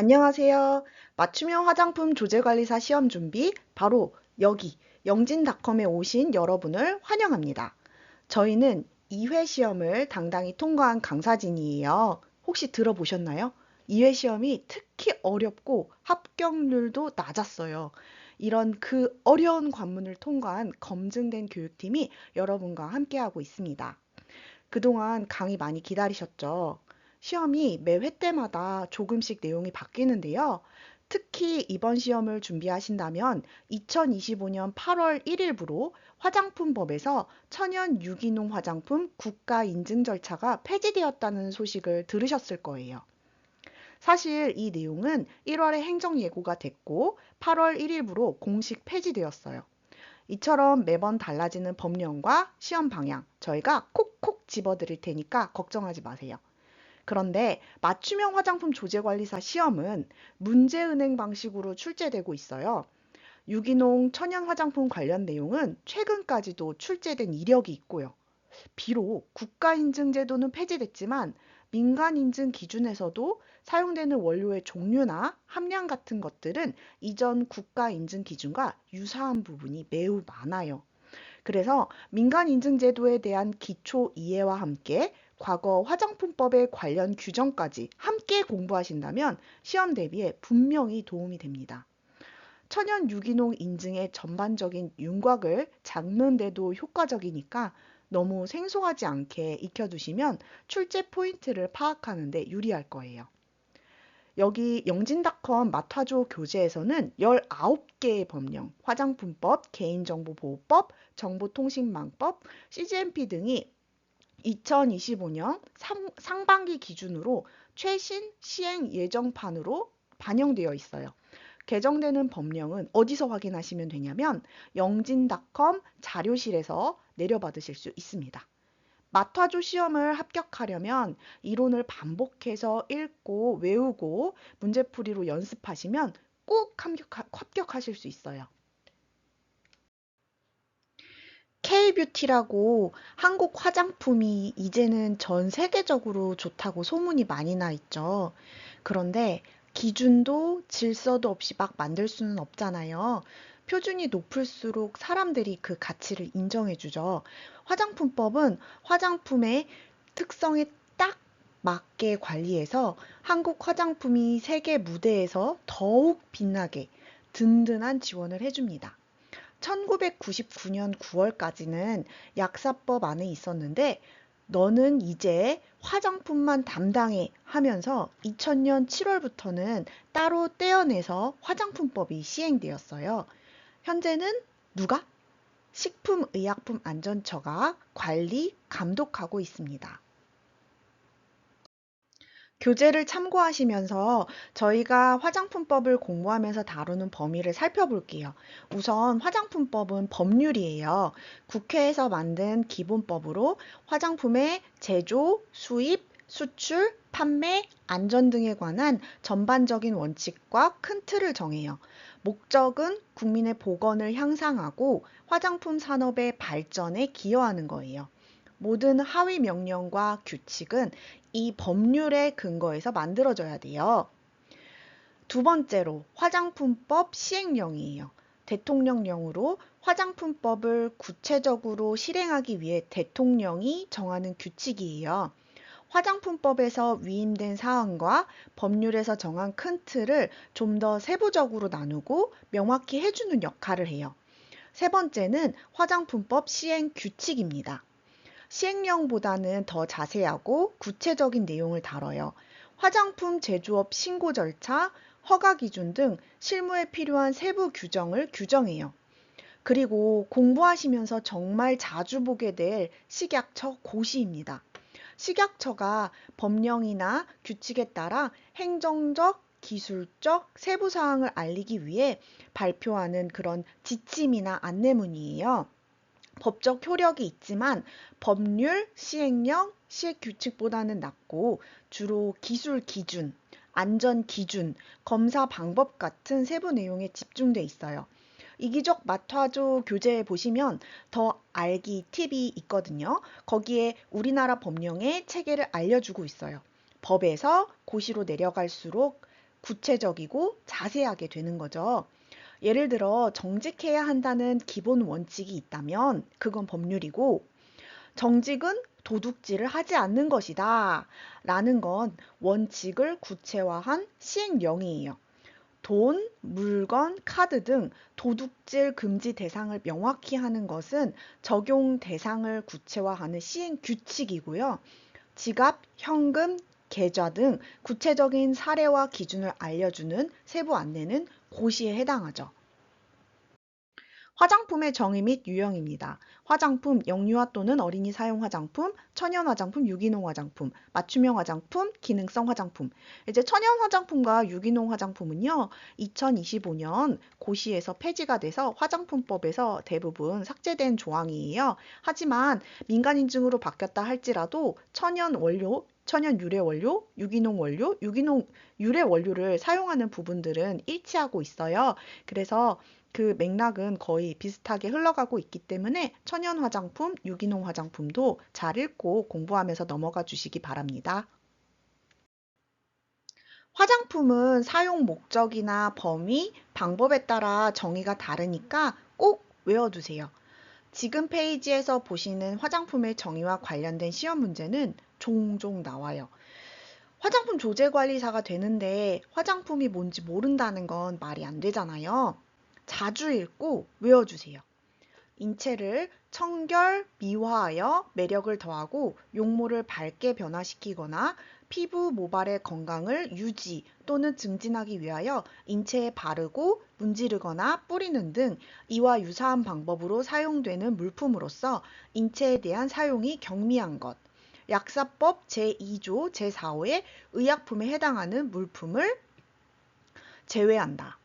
안녕하세요. 맞춤형 화장품 조제관리사 시험 준비 바로 여기 영진닷컴에 오신 여러분을 환영합니다. 저희는 2회 시험을 당당히 통과한 강사진이에요. 혹시 들어보셨나요? 2회 시험이 특히 어렵고 합격률도 낮았어요. 이런 그 어려운 관문을 통과한 검증된 교육팀이 여러분과 함께하고 있습니다. 그동안 강의 많이 기다리셨죠? 시험이 매 회 때마다 조금씩 내용이 바뀌는데요. 특히 이번 시험을 준비하신다면 2025년 8월 1일부로 화장품법에서 천연 유기농 화장품 국가 인증 절차가 폐지되었다는 소식을 들으셨을 거예요. 사실 이 내용은 1월에 행정 예고가 됐고 8월 1일부로 공식 폐지되었어요. 이처럼 매번 달라지는 법령과 시험 방향 저희가 콕콕 집어드릴 테니까 걱정하지 마세요. 그런데 맞춤형 화장품 조제관리사 시험은 문제은행 방식으로 출제되고 있어요. 유기농 천연 화장품 관련 내용은 최근까지도 출제된 이력이 있고요. 비록 국가인증 제도는 폐지됐지만 민간인증 기준에서도 사용되는 원료의 종류나 함량 같은 것들은 이전 국가인증 기준과 유사한 부분이 매우 많아요. 그래서 민간인증제도에 대한 기초 이해와 함께 과거 화장품법의 관련 규정까지 함께 공부하신다면 시험 대비에 분명히 도움이 됩니다. 천연 유기농 인증의 전반적인 윤곽을 잡는 데도 효과적이니까 너무 생소하지 않게 익혀두시면 출제 포인트를 파악하는 데 유리할 거예요. 여기 영진닷컴 마타조 교재에서는 19개의 법령, 화장품법, 개인정보보호법, 정보통신망법, CGMP 등이 2025년 상반기 기준으로 최신 시행 예정판으로 반영되어 있어요. 개정되는 법령은 어디서 확인하시면 되냐면 영진닷컴 자료실에서 내려받으실 수 있습니다. 마타조 시험을 합격하려면 이론을 반복해서 읽고 외우고 문제풀이로 연습하시면 꼭 합격하실 수 있어요. K뷰티라고 한국 화장품이 이제는 전 세계적으로 좋다고 소문이 많이 나 있죠. 그런데 기준도 질서도 없이 막 만들 수는 없잖아요. 표준이 높을수록 사람들이 그 가치를 인정해주죠. 화장품법은 화장품의 특성에 딱 맞게 관리해서 한국 화장품이 세계 무대에서 더욱 빛나게 든든한 지원을 해줍니다. 1999년 9월까지는 약사법 안에 있었는데 너는 이제 화장품만 담당해 하면서 2000년 7월부터는 따로 떼어내서 화장품법이 시행되었어요. 현재는 누가? 식품의약품안전처가 관리, 감독하고 있습니다. 교재를 참고하시면서 저희가 화장품법을 공부하면서 다루는 범위를 살펴볼게요. 우선 화장품법은 법률이에요. 국회에서 만든 기본법으로 화장품의 제조, 수입, 수출, 판매, 안전 등에 관한 전반적인 원칙과 큰 틀을 정해요. 목적은 국민의 보건을 향상하고 화장품 산업의 발전에 기여하는 거예요. 모든 하위 명령과 규칙은 이 법률에 근거해서 만들어져야 돼요. 두 번째로 화장품법 시행령이에요. 대통령령으로 화장품법을 구체적으로 실행하기 위해 대통령이 정하는 규칙이에요. 화장품법에서 위임된 사항과 법률에서 정한 큰 틀을 좀 더 세부적으로 나누고 명확히 해주는 역할을 해요. 세 번째는 화장품법 시행 규칙입니다. 시행령보다는 더 자세하고 구체적인 내용을 다뤄요. 화장품 제조업 신고 절차, 허가 기준 등 실무에 필요한 세부 규정을 규정해요. 그리고 공부하시면서 정말 자주 보게 될 식약처 고시입니다. 식약처가 법령이나 규칙에 따라 행정적, 기술적 세부 사항을 알리기 위해 발표하는 그런 지침이나 안내문이에요. 법적 효력이 있지만 법률, 시행령, 시행규칙보다는 낮고 주로 기술 기준, 안전 기준, 검사 방법 같은 세부 내용에 집중돼 있어요. 이기적 마타조 교재에 보시면 더 알기 팁이 있거든요. 거기에 우리나라 법령의 체계를 알려주고 있어요. 법에서 고시로 내려갈수록 구체적이고 자세하게 되는 거죠. 예를 들어 정직해야 한다는 기본 원칙이 있다면 그건 법률이고, 정직은 도둑질을 하지 않는 것이다 라는 건 원칙을 구체화한 시행령이에요. 돈, 물건, 카드 등 도둑질 금지 대상을 명확히 하는 것은 적용 대상을 구체화하는 시행 규칙이고요. 지갑, 현금, 계좌 등 구체적인 사례와 기준을 알려주는 세부 안내는 고시에 해당하죠. 화장품의 정의 및 유형입니다. 화장품, 영유아 또는 어린이 사용 화장품, 천연 화장품, 유기농 화장품, 맞춤형 화장품, 기능성 화장품. 이제 천연 화장품과 유기농 화장품은요, 2025년 고시에서 폐지가 돼서 화장품법에서 대부분 삭제된 조항이에요. 하지만 민간 인증으로 바뀌었다 할지라도 천연 원료, 천연 유래 원료, 유기농 원료, 유기농 유래 원료를 사용하는 부분들은 일치하고 있어요. 그래서 그 맥락은 거의 비슷하게 흘러가고 있기 때문에 천연 화장품, 유기농 화장품도 잘 읽고 공부하면서 넘어가 주시기 바랍니다. 화장품은 사용 목적이나 범위, 방법에 따라 정의가 다르니까 꼭 외워두세요. 지금 페이지에서 보시는 화장품의 정의와 관련된 시험 문제는 종종 나와요. 화장품 조제관리사가 되는데 화장품이 뭔지 모른다는 건 말이 안 되잖아요. 자주 읽고 외워주세요. 인체를 청결, 미화하여 매력을 더하고 용모를 밝게 변화시키거나 피부, 모발의 건강을 유지 또는 증진하기 위하여 인체에 바르고 문지르거나 뿌리는 등 이와 유사한 방법으로 사용되는 물품으로서 인체에 대한 사용이 경미한 것. 약사법 제2조 제4호의 의약품에 해당하는 물품을 제외한다.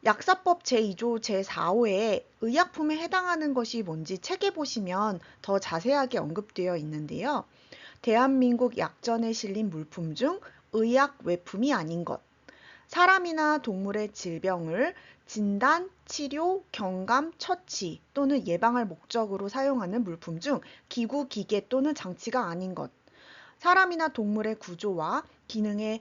약사법 제2조 제4호에 의약품에 해당하는 것이 뭔지 책에 보시면 더 자세하게 언급되어 있는데요. 대한민국 약전에 실린 물품 중 의약 외품이 아닌 것, 사람이나 동물의 질병을 진단, 치료, 경감, 처치 또는 예방할 목적으로 사용하는 물품 중 기구, 기계 또는 장치가 아닌 것, 사람이나 동물의 구조와 기능에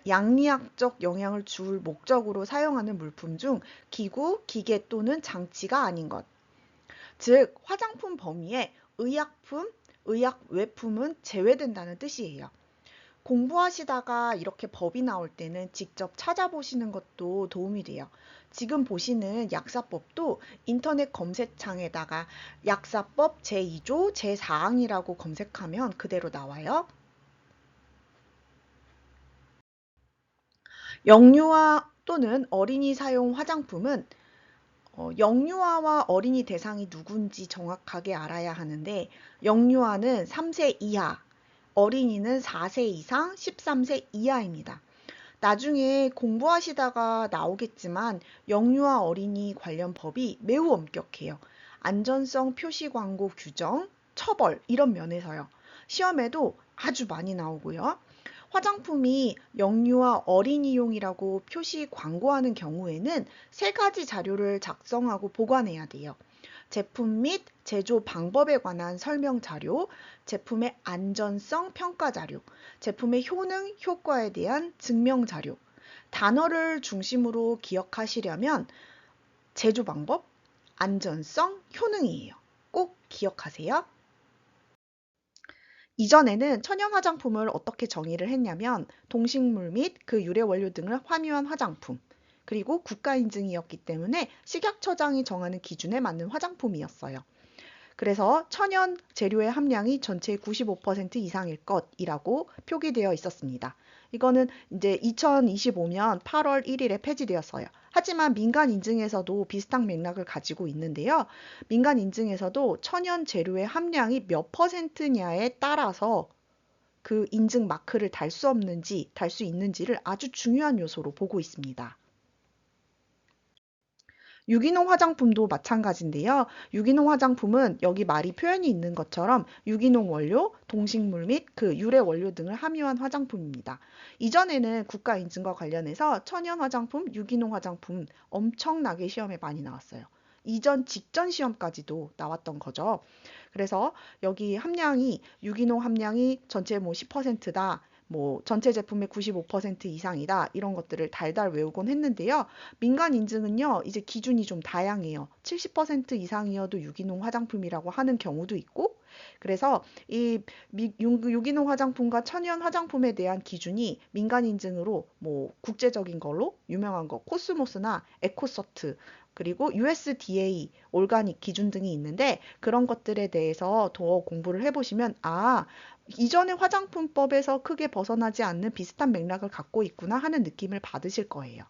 양리학적 영향을 줄 목적으로 사용하는 물품 중 기구, 기계 또는 장치가 아닌 것. 즉, 화장품 범위에 의약품, 의약 외품은 제외된다는 뜻이에요. 공부하시다가 이렇게 법이 나올 때는 직접 찾아보시는 것도 도움이 돼요. 지금 보시는 약사법도 인터넷 검색창에다가 약사법 제2조 제4항이라고 검색하면 그대로 나와요. 영유아 또는 어린이 사용 화장품은 영유아와 어린이 대상이 누군지 정확하게 알아야 하는데, 영유아는 3세 이하, 어린이는 4세 이상 13세 이하입니다. 나중에 공부하시다가 나오겠지만 영유아 어린이 관련 법이 매우 엄격해요. 안전성 표시 광고 규정, 처벌 이런 면에서요. 시험에도 아주 많이 나오고요. 화장품이 영유아 어린이용이라고 표시 광고하는 경우에는 세 가지 자료를 작성하고 보관해야 돼요. 제품 및 제조 방법에 관한 설명 자료, 제품의 안전성 평가 자료, 제품의 효능, 효과에 대한 증명 자료. 단어를 중심으로 기억하시려면 제조 방법, 안전성, 효능이에요. 꼭 기억하세요. 이전에는 천연 화장품을 어떻게 정의를 했냐면 동식물 및 그 유래 원료 등을 함유한 화장품, 그리고 국가 인증이었기 때문에 식약처장이 정하는 기준에 맞는 화장품이었어요. 그래서 천연 재료의 함량이 전체의 95% 이상일 것이라고 표기되어 있었습니다. 이거는 이제 2025년 8월 1일에 폐지되었어요. 하지만 민간 인증에서도 비슷한 맥락을 가지고 있는데요. 민간 인증에서도 천연 재료의 함량이 몇 퍼센트냐에 따라서 그 인증 마크를 달 수 없는지, 달 수 있는지를 아주 중요한 요소로 보고 있습니다. 유기농 화장품도 마찬가지인데요. 유기농 화장품은 여기 말이 표현이 있는 것처럼 유기농 원료, 동식물 및 그 유래 원료 등을 함유한 화장품입니다. 이전에는 국가 인증과 관련해서 천연 화장품, 유기농 화장품 엄청나게 시험에 많이 나왔어요. 이전 직전 시험까지도 나왔던 거죠. 그래서 여기 함량이 유기농 함량이 전체 뭐 10%다. 뭐 전체 제품의 95% 이상이다. 이런 것들을 달달 외우곤 했는데요. 민간 인증은요. 이제 기준이 좀 다양해요. 70% 이상이어도 유기농 화장품이라고 하는 경우도 있고 그래서 이 유기농 화장품과 천연 화장품에 대한 기준이 민간 인증으로 뭐 국제적인 걸로 유명한 거 코스모스나 에코서트 그리고 USDA 올가닉 기준 등이 있는데 그런 것들에 대해서 더 공부를 해보시면 이전의 화장품법에서 크게 벗어나지 않는 비슷한 맥락을 갖고 있구나 하는 느낌을 받으실 거예요.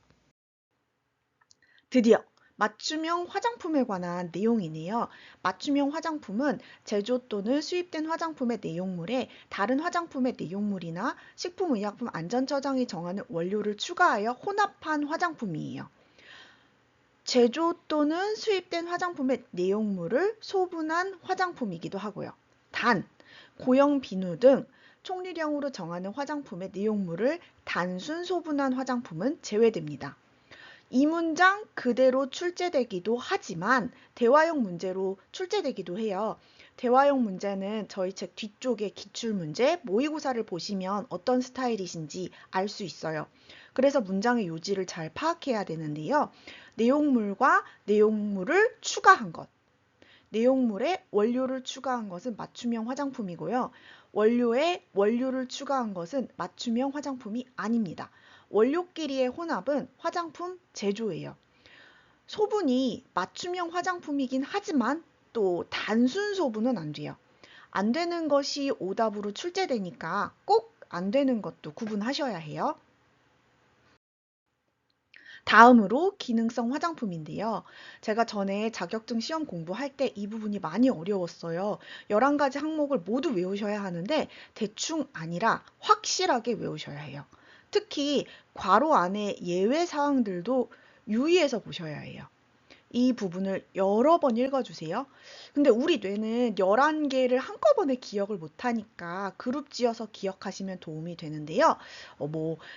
드디어 맞춤형 화장품에 관한 내용이네요. 맞춤형 화장품은 제조 또는 수입된 화장품의 내용물에 다른 화장품의 내용물이나 식품의약품 안전처장이 정하는 원료를 추가하여 혼합한 화장품이에요. 제조 또는 수입된 화장품의 내용물을 소분한 화장품이기도 하고요. 단, 고형 비누 등 총리령으로 정하는 화장품의 내용물을 단순 소분한 화장품은 제외됩니다. 이 문장 그대로 출제되기도 하지만 대화형 문제로 출제되기도 해요. 대화형 문제는 저희 책 뒤쪽에 기출문제, 모의고사를 보시면 어떤 스타일이신지 알 수 있어요. 그래서 문장의 요지를 잘 파악해야 되는데요. 내용물과 내용물을 추가한 것. 내용물에 원료를 추가한 것은 맞춤형 화장품이고요. 원료에 원료를 추가한 것은 맞춤형 화장품이 아닙니다. 원료끼리의 혼합은 화장품 제조예요. 소분이 맞춤형 화장품이긴 하지만 또 단순 소분은 안 돼요. 안 되는 것이 오답으로 출제되니까 꼭 안 되는 것도 구분하셔야 해요. 다음으로 기능성 화장품인데요. 제가 전에 자격증 시험 공부할 때 이 부분이 많이 어려웠어요. 11가지 항목을 모두 외우셔야 하는데 대충 아니라 확실하게 외우셔야 해요. 특히 괄호 안에 예외 사항들도 유의해서 보셔야 해요. 이 부분을 여러 번 읽어주세요. 근데 우리 뇌는 11개를 한꺼번에 기억을 못하니까 그룹 지어서 기억하시면 도움이 되는데요.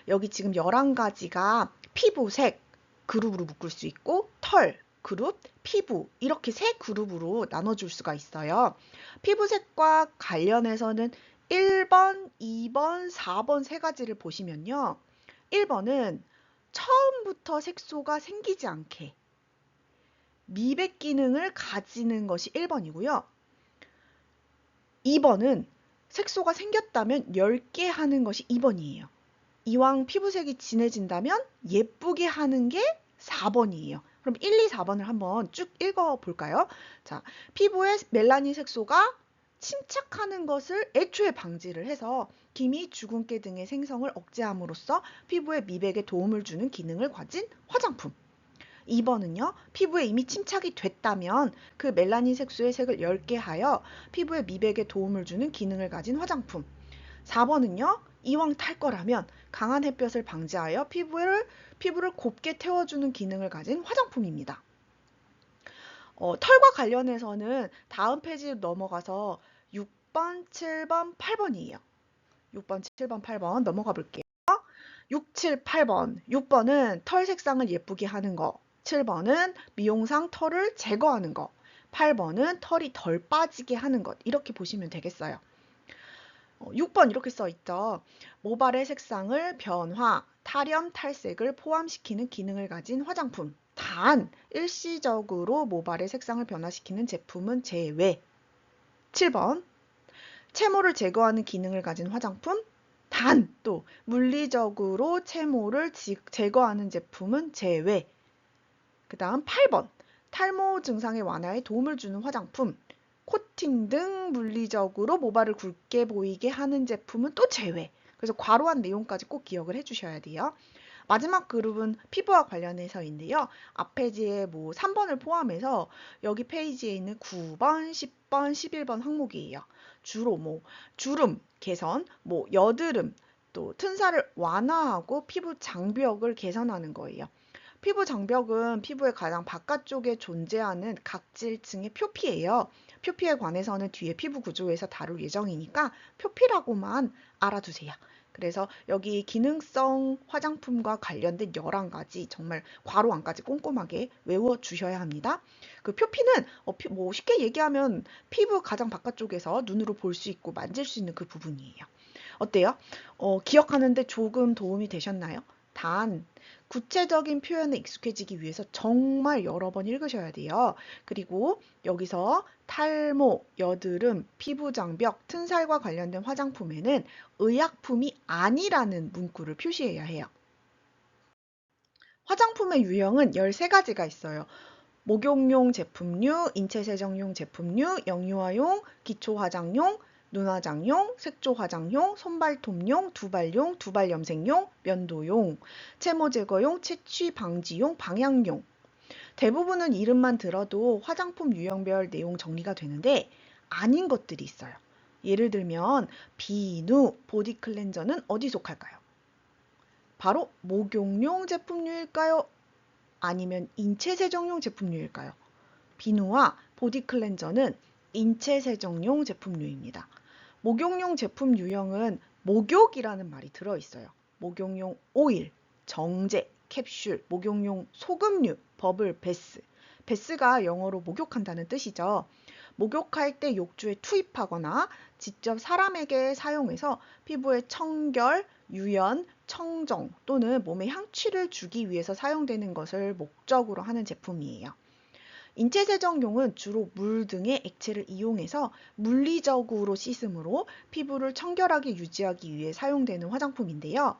여기 지금 11가지가 피부색 그룹으로 묶을 수 있고 털 그룹, 피부 이렇게 세 그룹으로 나눠줄 수가 있어요. 피부색과 관련해서는 1번, 2번, 4번 세 가지를 보시면요. 1번은 처음부터 색소가 생기지 않게 미백 기능을 가지는 것이 1번이고요. 2번은 색소가 생겼다면 10개 하는 것이 2번이에요. 이왕 피부색이 진해진다면 예쁘게 하는 게 4번이에요. 그럼 1, 2, 4번을 한번 쭉 읽어볼까요? 자, 피부에 멜라닌 색소가 침착하는 것을 애초에 방지를 해서 기미, 주근깨 등의 생성을 억제함으로써 피부의 미백에 도움을 주는 기능을 가진 화장품. 2번은요. 피부에 이미 침착이 됐다면 그 멜라닌 색소의 색을 10개 하여 피부의 미백에 도움을 주는 기능을 가진 화장품. 4번은요. 이왕 탈 거라면 강한 햇볕을 방지하여 피부를 곱게 태워주는 기능을 가진 화장품입니다. 털과 관련해서는 다음 페이지로 넘어가서 6번, 7번, 8번이에요. 6번, 7번, 8번 넘어가 볼게요. 6, 7, 8번. 6번은 털 색상을 예쁘게 하는 거. 7번은 미용상 털을 제거하는 거. 8번은 털이 덜 빠지게 하는 것. 이렇게 보시면 되겠어요. 6번 이렇게 써 있죠. 모발의 색상을 변화, 탈염, 탈색을 포함시키는 기능을 가진 화장품. 단, 일시적으로 모발의 색상을 변화시키는 제품은 제외. 7번, 채모를 제거하는 기능을 가진 화장품. 단, 또 물리적으로 채모를 제거하는 제품은 제외. 그 다음 8번, 탈모 증상의 완화에 도움을 주는 화장품. 코팅 등 물리적으로 모발을 굵게 보이게 하는 제품은 또 제외. 그래서 괄호한 내용까지 꼭 기억을 해주셔야 돼요. 마지막 그룹은 피부와 관련해서인데요. 앞 페이지에 3번을 포함해서 여기 페이지에 있는 9번, 10번, 11번 항목이에요. 주로 주름 개선, 여드름, 또 튼살을 완화하고 피부 장벽을 개선하는 거예요. 피부 장벽은 피부의 가장 바깥쪽에 존재하는 각질층의 표피예요. 표피에 관해서는 뒤에 피부 구조에서 다룰 예정이니까 표피라고만 알아두세요. 그래서 여기 기능성 화장품과 관련된 11가지 정말 괄호 안까지 꼼꼼하게 외워 주셔야 합니다. 그 표피는 쉽게 얘기하면 피부 가장 바깥쪽에서 눈으로 볼 수 있고 만질 수 있는 그 부분이에요. 어때요? 기억하는데 조금 도움이 되셨나요? 단, 구체적인 표현에 익숙해지기 위해서 정말 여러 번 읽으셔야 돼요. 그리고 여기서 탈모, 여드름, 피부장벽, 튼살과 관련된 화장품에는 의약품이 아니라는 문구를 표시해야 해요. 화장품의 유형은 13가지가 있어요. 목욕용 제품류, 인체세정용 제품류, 영유아용, 기초화장용, 눈화장용, 색조화장용, 손발톱용, 두발용, 두발염색용, 면도용, 채모 제거용, 채취 방지용, 방향용. 대부분은 이름만 들어도 화장품 유형별 내용 정리가 되는데 아닌 것들이 있어요. 예를 들면 비누, 보디 클렌저는 어디 속할까요? 바로 목욕용 제품류일까요? 아니면 인체세정용 제품류일까요? 비누와 보디 클렌저는 인체세정용 제품류입니다. 목욕용 제품 유형은 목욕이라는 말이 들어있어요. 목욕용 오일, 정제, 캡슐, 목욕용 소금류, 버블, 베스. 베스가 영어로 목욕한다는 뜻이죠. 목욕할 때 욕조에 투입하거나 직접 사람에게 사용해서 피부에 청결, 유연, 청정 또는 몸에 향취를 주기 위해서 사용되는 것을 목적으로 하는 제품이에요. 인체세정용은 주로 물 등의 액체를 이용해서 물리적으로 씻음으로 피부를 청결하게 유지하기 위해 사용되는 화장품인데요.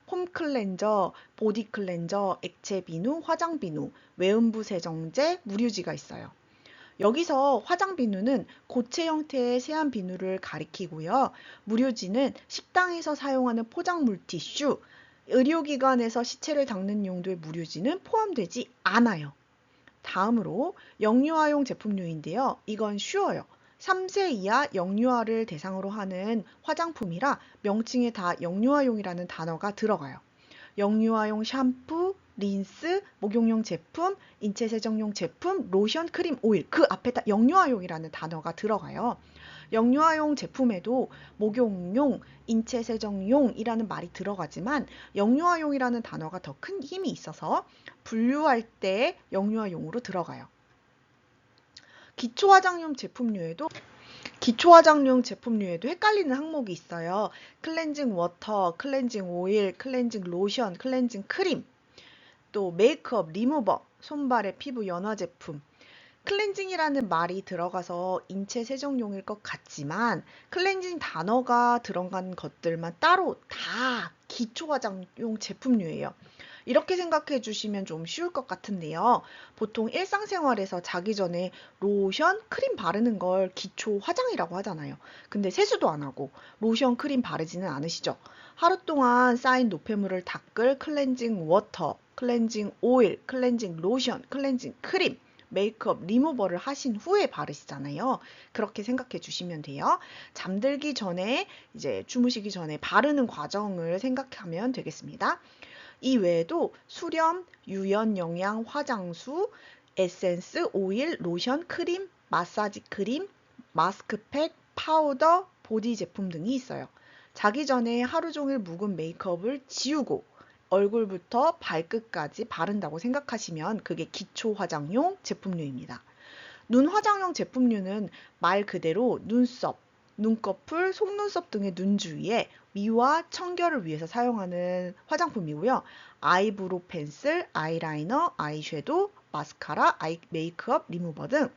폼 클렌저, 보디 클렌저, 액체 비누, 화장 비누, 외음부 세정제, 무류지가 있어요. 여기서 화장 비누는 고체 형태의 세안 비누를 가리키고요. 무류지는 식당에서 사용하는 포장 물티슈, 의료기관에서 시체를 닦는 용도의 무류지는 포함되지 않아요. 다음으로 영유아용 제품류인데요. 이건 쉬워요. 3세 이하 영유아를 대상으로 하는 화장품이라 명칭에 다 영유아용이라는 단어가 들어가요. 영유아용 샴푸, 린스, 목욕용 제품, 인체세정용 제품, 로션, 크림, 오일 그 앞에 다 영유아용이라는 단어가 들어가요. 영유아용 제품에도 목욕용, 인체세정용이라는 말이 들어가지만 영유아용이라는 단어가 더 큰 힘이 있어서 분류할 때 영유아용으로 들어가요. 기초화장용 제품류에도 헷갈리는 항목이 있어요. 클렌징 워터, 클렌징 오일, 클렌징 로션, 클렌징 크림, 또 메이크업 리무버, 손발의 피부 연화 제품. 클렌징이라는 말이 들어가서 인체 세정용일 것 같지만 클렌징 단어가 들어간 것들만 따로 다 기초화장용 제품류예요. 이렇게 생각해 주시면 좀 쉬울 것 같은데요. 보통 일상생활에서 자기 전에 로션, 크림 바르는 걸 기초 화장이라고 하잖아요. 근데 세수도 안 하고 로션, 크림 바르지는 않으시죠? 하루 동안 쌓인 노폐물을 닦을 클렌징 워터, 클렌징 오일, 클렌징 로션, 클렌징 크림, 메이크업 리무버를 하신 후에 바르시잖아요. 그렇게 생각해 주시면 돼요. 잠들기 전에 이제 주무시기 전에 바르는 과정을 생각하면 되겠습니다. 이 외에도 수렴, 유연 영양 화장수, 에센스, 오일, 로션, 크림, 마사지 크림, 마스크팩, 파우더, 보디 제품 등이 있어요. 자기 전에 하루 종일 묵은 메이크업을 지우고 얼굴부터 발끝까지 바른다고 생각하시면 그게 기초 화장용 제품류입니다. 눈 화장용 제품류는 말 그대로 눈썹, 눈꺼풀, 속눈썹 등의 눈 주위에 미와 청결을 위해서 사용하는 화장품이고요. 아이브로우 펜슬, 아이라이너, 아이섀도우, 마스카라, 아이 메이크업 리무버 등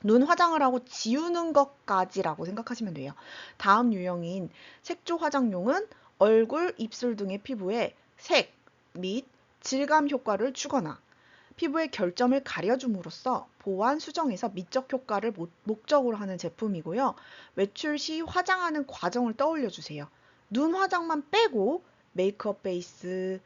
눈 화장을 하고 지우는 것까지라고 생각하시면 돼요. 다음 유형인 색조 화장용은 얼굴, 입술 등의 피부에 색 및 질감 효과를 주거나 피부의 결점을 가려줌으로써 보완, 수정에서 미적 효과를 목적으로 하는 제품이고요. 외출 시 화장하는 과정을 떠올려 주세요. 눈 화장만 빼고 메이크업 베이스,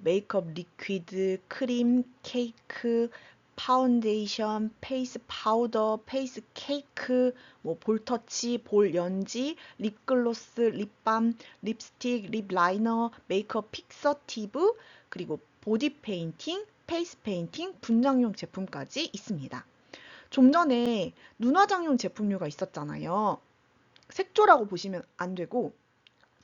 메이크업 리퀴드, 크림, 케이크, 파운데이션, 페이스 파우더, 페이스 케이크, 볼터치, 볼 연지, 립글로스, 립밤, 립스틱, 립 라이너, 메이크업 픽서티브, 그리고 보디 페인팅, 페이스 페인팅, 분장용 제품까지 있습니다. 좀 전에 눈화장용 제품류가 있었잖아요. 색조라고 보시면 안 되고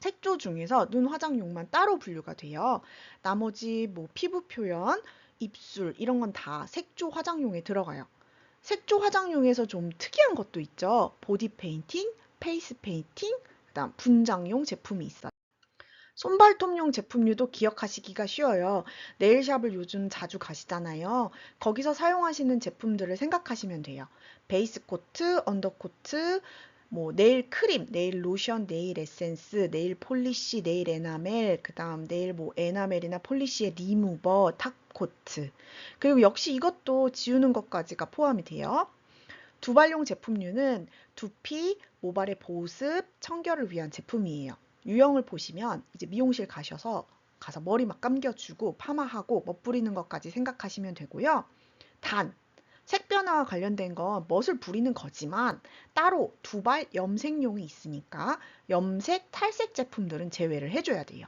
색조 중에서 눈 화장용만 따로 분류가 돼요. 나머지 피부 표현, 입술 이런 건 다 색조 화장용에 들어가요. 색조 화장용에서 좀 특이한 것도 있죠. 보디 페인팅, 페이스 페인팅, 그다음 분장용 제품이 있어요. 손발톱용 제품류도 기억하시기가 쉬워요. 네일샵을 요즘 자주 가시잖아요. 거기서 사용하시는 제품들을 생각하시면 돼요. 베이스 코트, 언더코트, 뭐 네일 크림, 네일 로션, 네일 에센스, 네일 폴리시, 네일 에나멜, 그다음 네일 뭐 에나멜이나 폴리시의 리무버, 탑 코트. 그리고 역시 이것도 지우는 것까지가 포함이 돼요. 두발용 제품류는 두피, 모발의 보습, 청결을 위한 제품이에요. 유형을 보시면 이제 미용실 가서 머리 막 감겨주고 파마하고 멋부리는 것까지 생각하시면 되고요. 단, 색 변화와 관련된 건 멋을 부리는 거지만 따로 두발 염색용이 있으니까 염색, 탈색 제품들은 제외를 해줘야 돼요.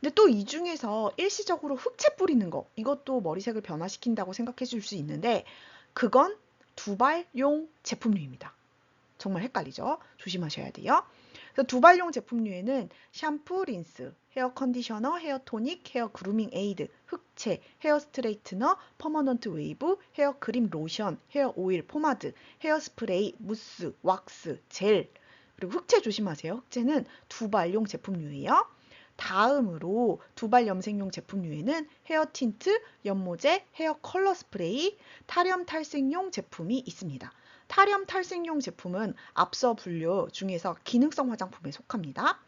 근데 또 이 중에서 일시적으로 흑채 뿌리는 거, 이것도 머리색을 변화시킨다고 생각해 줄 수 있는데 그건 두발용 제품류입니다. 정말 헷갈리죠? 조심하셔야 돼요. 그래서 두발용 제품류에는 샴푸, 린스, 헤어 컨디셔너, 헤어 토닉, 헤어 그루밍 에이드, 흑채, 헤어 스트레이트너, 퍼머넌트 웨이브, 헤어 크림 로션, 헤어 오일, 포마드, 헤어 스프레이, 무스, 왁스, 젤. 그리고 흑채 조심하세요. 흑채는 두발용 제품류예요. 다음으로 두발 염색용 제품류에는 헤어 틴트, 연모제, 헤어 컬러 스프레이, 탈염 탈색용 제품이 있습니다. 탈염 탈색용 제품은 앞서 분류 중에서 기능성 화장품에 속합니다.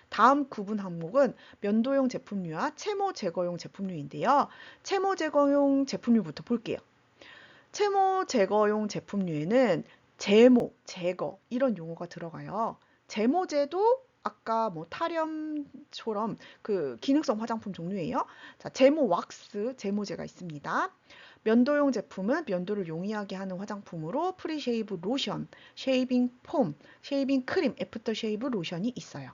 다음 구분 항목은 면도용 제품류와 채모 제거용 제품류인데요. 채모 제거용 제품류부터 볼게요. 채모 제거용 제품류에는 제모, 제거 이런 용어가 들어가요. 제모제도 아까 뭐 탈염처럼 그 기능성 화장품 종류예요. 자, 제모 왁스, 제모제가 있습니다. 면도용 제품은 면도를 용이하게 하는 화장품으로 프리쉐이브 로션, 쉐이빙 폼, 쉐이빙 크림, 애프터 쉐이브 로션이 있어요.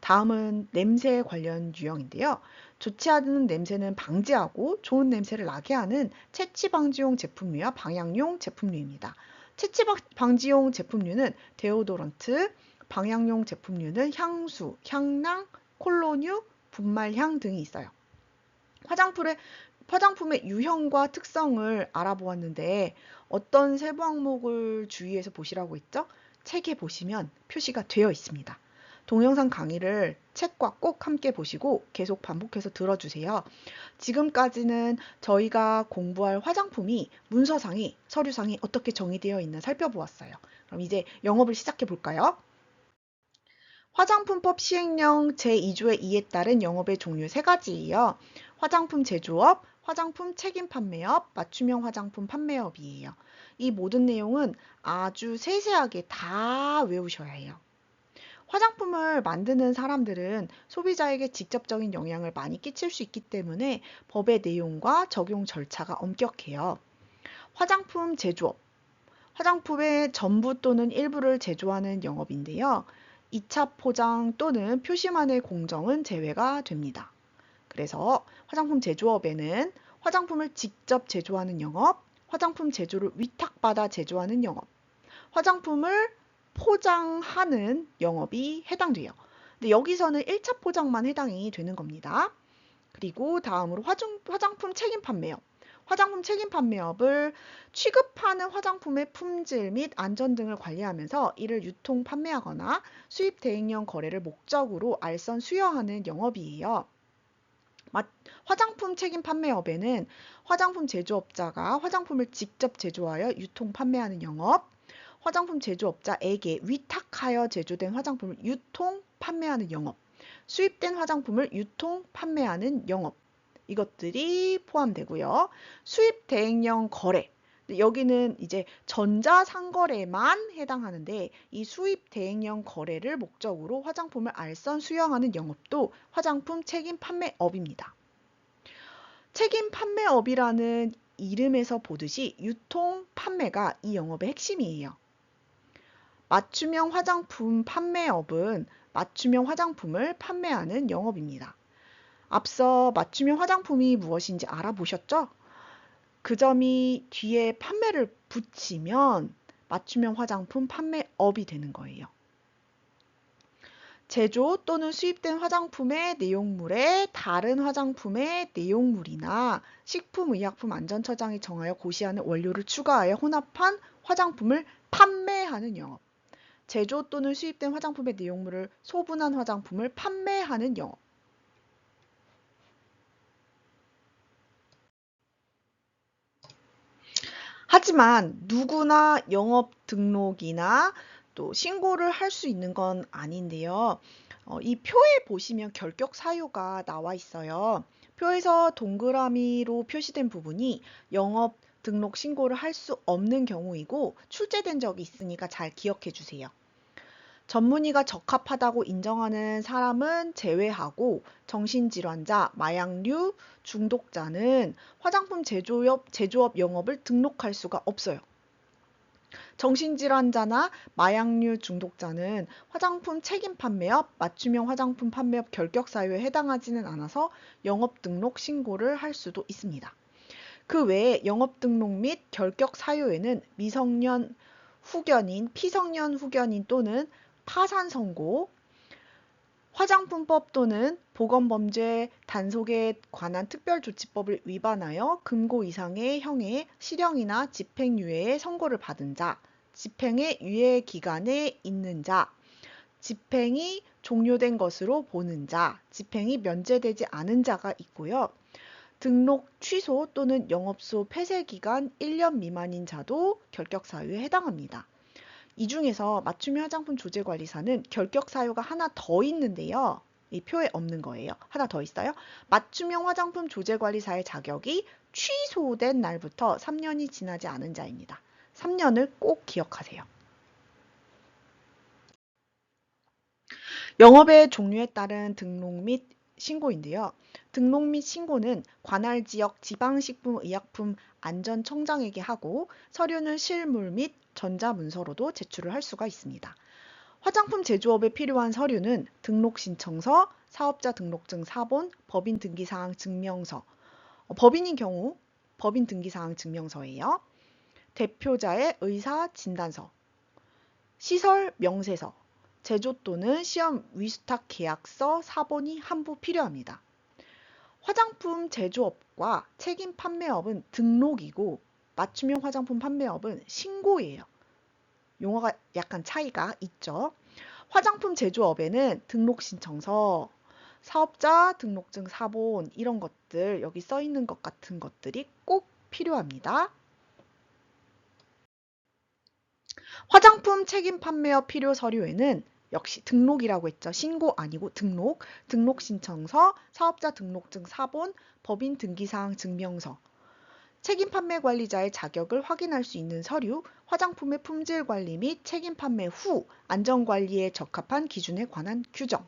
다음은 냄새 관련 유형인데요. 좋지 않은 냄새는 방지하고 좋은 냄새를 나게 하는 채취 방지용 제품류와 방향용 제품류입니다. 채취 방지용 제품류는 데오도런트, 방향용 제품류는 향수, 향랑, 콜로뉴, 분말향 등이 있어요. 화장품의 유형과 특성을 알아보았는데 어떤 세부 항목을 주의해서 보시라고 했죠? 책에 보시면 표시가 되어 있습니다. 동영상 강의를 책과 꼭 함께 보시고 계속 반복해서 들어주세요. 지금까지는 저희가 공부할 화장품이 문서상이, 서류상이 어떻게 정의되어 있나 살펴보았어요. 그럼 이제 영업을 시작해 볼까요? 화장품법 시행령 제2조의 2에 따른 영업의 종류 3가지예요. 화장품 제조업, 화장품 책임 판매업, 맞춤형 화장품 판매업이에요. 이 모든 내용은 아주 세세하게 다 외우셔야 해요. 화장품을 만드는 사람들은 소비자에게 직접적인 영향을 많이 끼칠 수 있기 때문에 법의 내용과 적용 절차가 엄격해요. 화장품 제조업. 화장품의 전부 또는 일부를 제조하는 영업인데요. 2차 포장 또는 표시만의 공정은 제외가 됩니다. 그래서 화장품 제조업에는 화장품을 직접 제조하는 영업, 화장품 제조를 위탁받아 제조하는 영업, 화장품을 포장하는 영업이 해당돼요. 근데 여기서는 1차 포장만 해당이 되는 겁니다. 그리고 다음으로 화장품 책임 판매업. 화장품 책임 판매업을 취급하는 화장품의 품질 및 안전 등을 관리하면서 이를 유통 판매하거나 수입 대행령 거래를 목적으로 알선 수여하는 영업이에요. 화장품 책임 판매업에는 화장품 제조업자가 화장품을 직접 제조하여 유통 판매하는 영업, 화장품 제조업자에게 위탁하여 제조된 화장품을 유통 판매하는 영업, 수입된 화장품을 유통 판매하는 영업, 이것들이 포함되고요. 수입 대행령 거래. 여기는 이제 전자상거래만 해당하는데 이 수입 대행령 거래를 목적으로 화장품을 알선 수여하는 영업도 화장품 책임 판매업입니다. 책임 판매업이라는 이름에서 보듯이 유통 판매가 이 영업의 핵심이에요. 맞춤형 화장품 판매업은 맞춤형 화장품을 판매하는 영업입니다. 앞서 맞춤형 화장품이 무엇인지 알아보셨죠? 그 점이 뒤에 판매를 붙이면 맞춤형 화장품 판매업이 되는 거예요. 제조 또는 수입된 화장품의 내용물에 다른 화장품의 내용물이나 식품의약품안전처장이 정하여 고시하는 원료를 추가하여 혼합한 화장품을 판매하는 영업. 제조 또는 수입된 화장품의 내용물을 소분한 화장품을 판매하는 영업. 하지만 누구나 영업 등록이나 또 신고를 할 수 있는 건 아닌데요. 이 표에 보시면 결격 사유가 나와 있어요. 표에서 동그라미로 표시된 부분이 영업 등록 신고를 할 수 없는 경우이고 출제된 적이 있으니까 잘 기억해 주세요. 전문의가 적합하다고 인정하는 사람은 제외하고 정신질환자, 마약류 중독자는 화장품 제조업 영업을 등록할 수가 없어요. 정신질환자나 마약류 중독자는 화장품 책임 판매업, 맞춤형 화장품 판매업 결격 사유에 해당하지는 않아서 영업 등록 신고를 할 수도 있습니다. 그 외에 영업 등록 및 결격 사유에는 미성년 후견인, 피성년 후견인 또는 파산 선고, 화장품법 또는 보건범죄 단속에 관한 특별조치법을 위반하여 금고 이상의 형의 실형이나 집행유예의 선고를 받은 자, 집행의 유예 기간에 있는 자, 집행이 종료된 것으로 보는 자, 집행이 면제되지 않은 자가 있고요. 등록 취소 또는 영업소 폐쇄 기간 1년 미만인 자도 결격 사유에 해당합니다. 이 중에서 맞춤형 화장품 조제관리사는 결격 사유가 하나 더 있는데요. 이 표에 없는 거예요. 하나 더 있어요. 맞춤형 화장품 조제관리사의 자격이 취소된 날부터 3년이 지나지 않은 자입니다. 3년을 꼭 기억하세요. 영업의 종류에 따른 등록 및 신고인데요. 등록 및 신고는 관할 지역 지방식품의약품안전청장에게 하고 서류는 실물 및 전자문서로도 제출을 할 수가 있습니다. 화장품 제조업에 필요한 서류는 등록신청서, 사업자 등록증 사본, 법인 등기사항 증명서, 법인인 경우 법인 등기사항 증명서예요. 대표자의 의사 진단서, 시설 명세서, 제조 또는 시험 위수탁 계약서 사본이 한부 필요합니다. 화장품 제조업과 책임 판매업은 등록이고 맞춤형 화장품 판매업은 신고예요. 용어가 약간 차이가 있죠. 화장품 제조업에는 등록신청서, 사업자 등록증 사본 이런 것들 여기 써 있는 것 같은 것들이 꼭 필요합니다. 화장품 책임 판매업 필요 서류에는 역시 등록이라고 했죠. 신고 아니고 등록, 등록신청서, 사업자 등록증 사본, 법인 등기사항 증명서, 책임 판매 관리자의 자격을 확인할 수 있는 서류, 화장품의 품질 관리 및 책임 판매 후 안전관리에 적합한 기준에 관한 규정,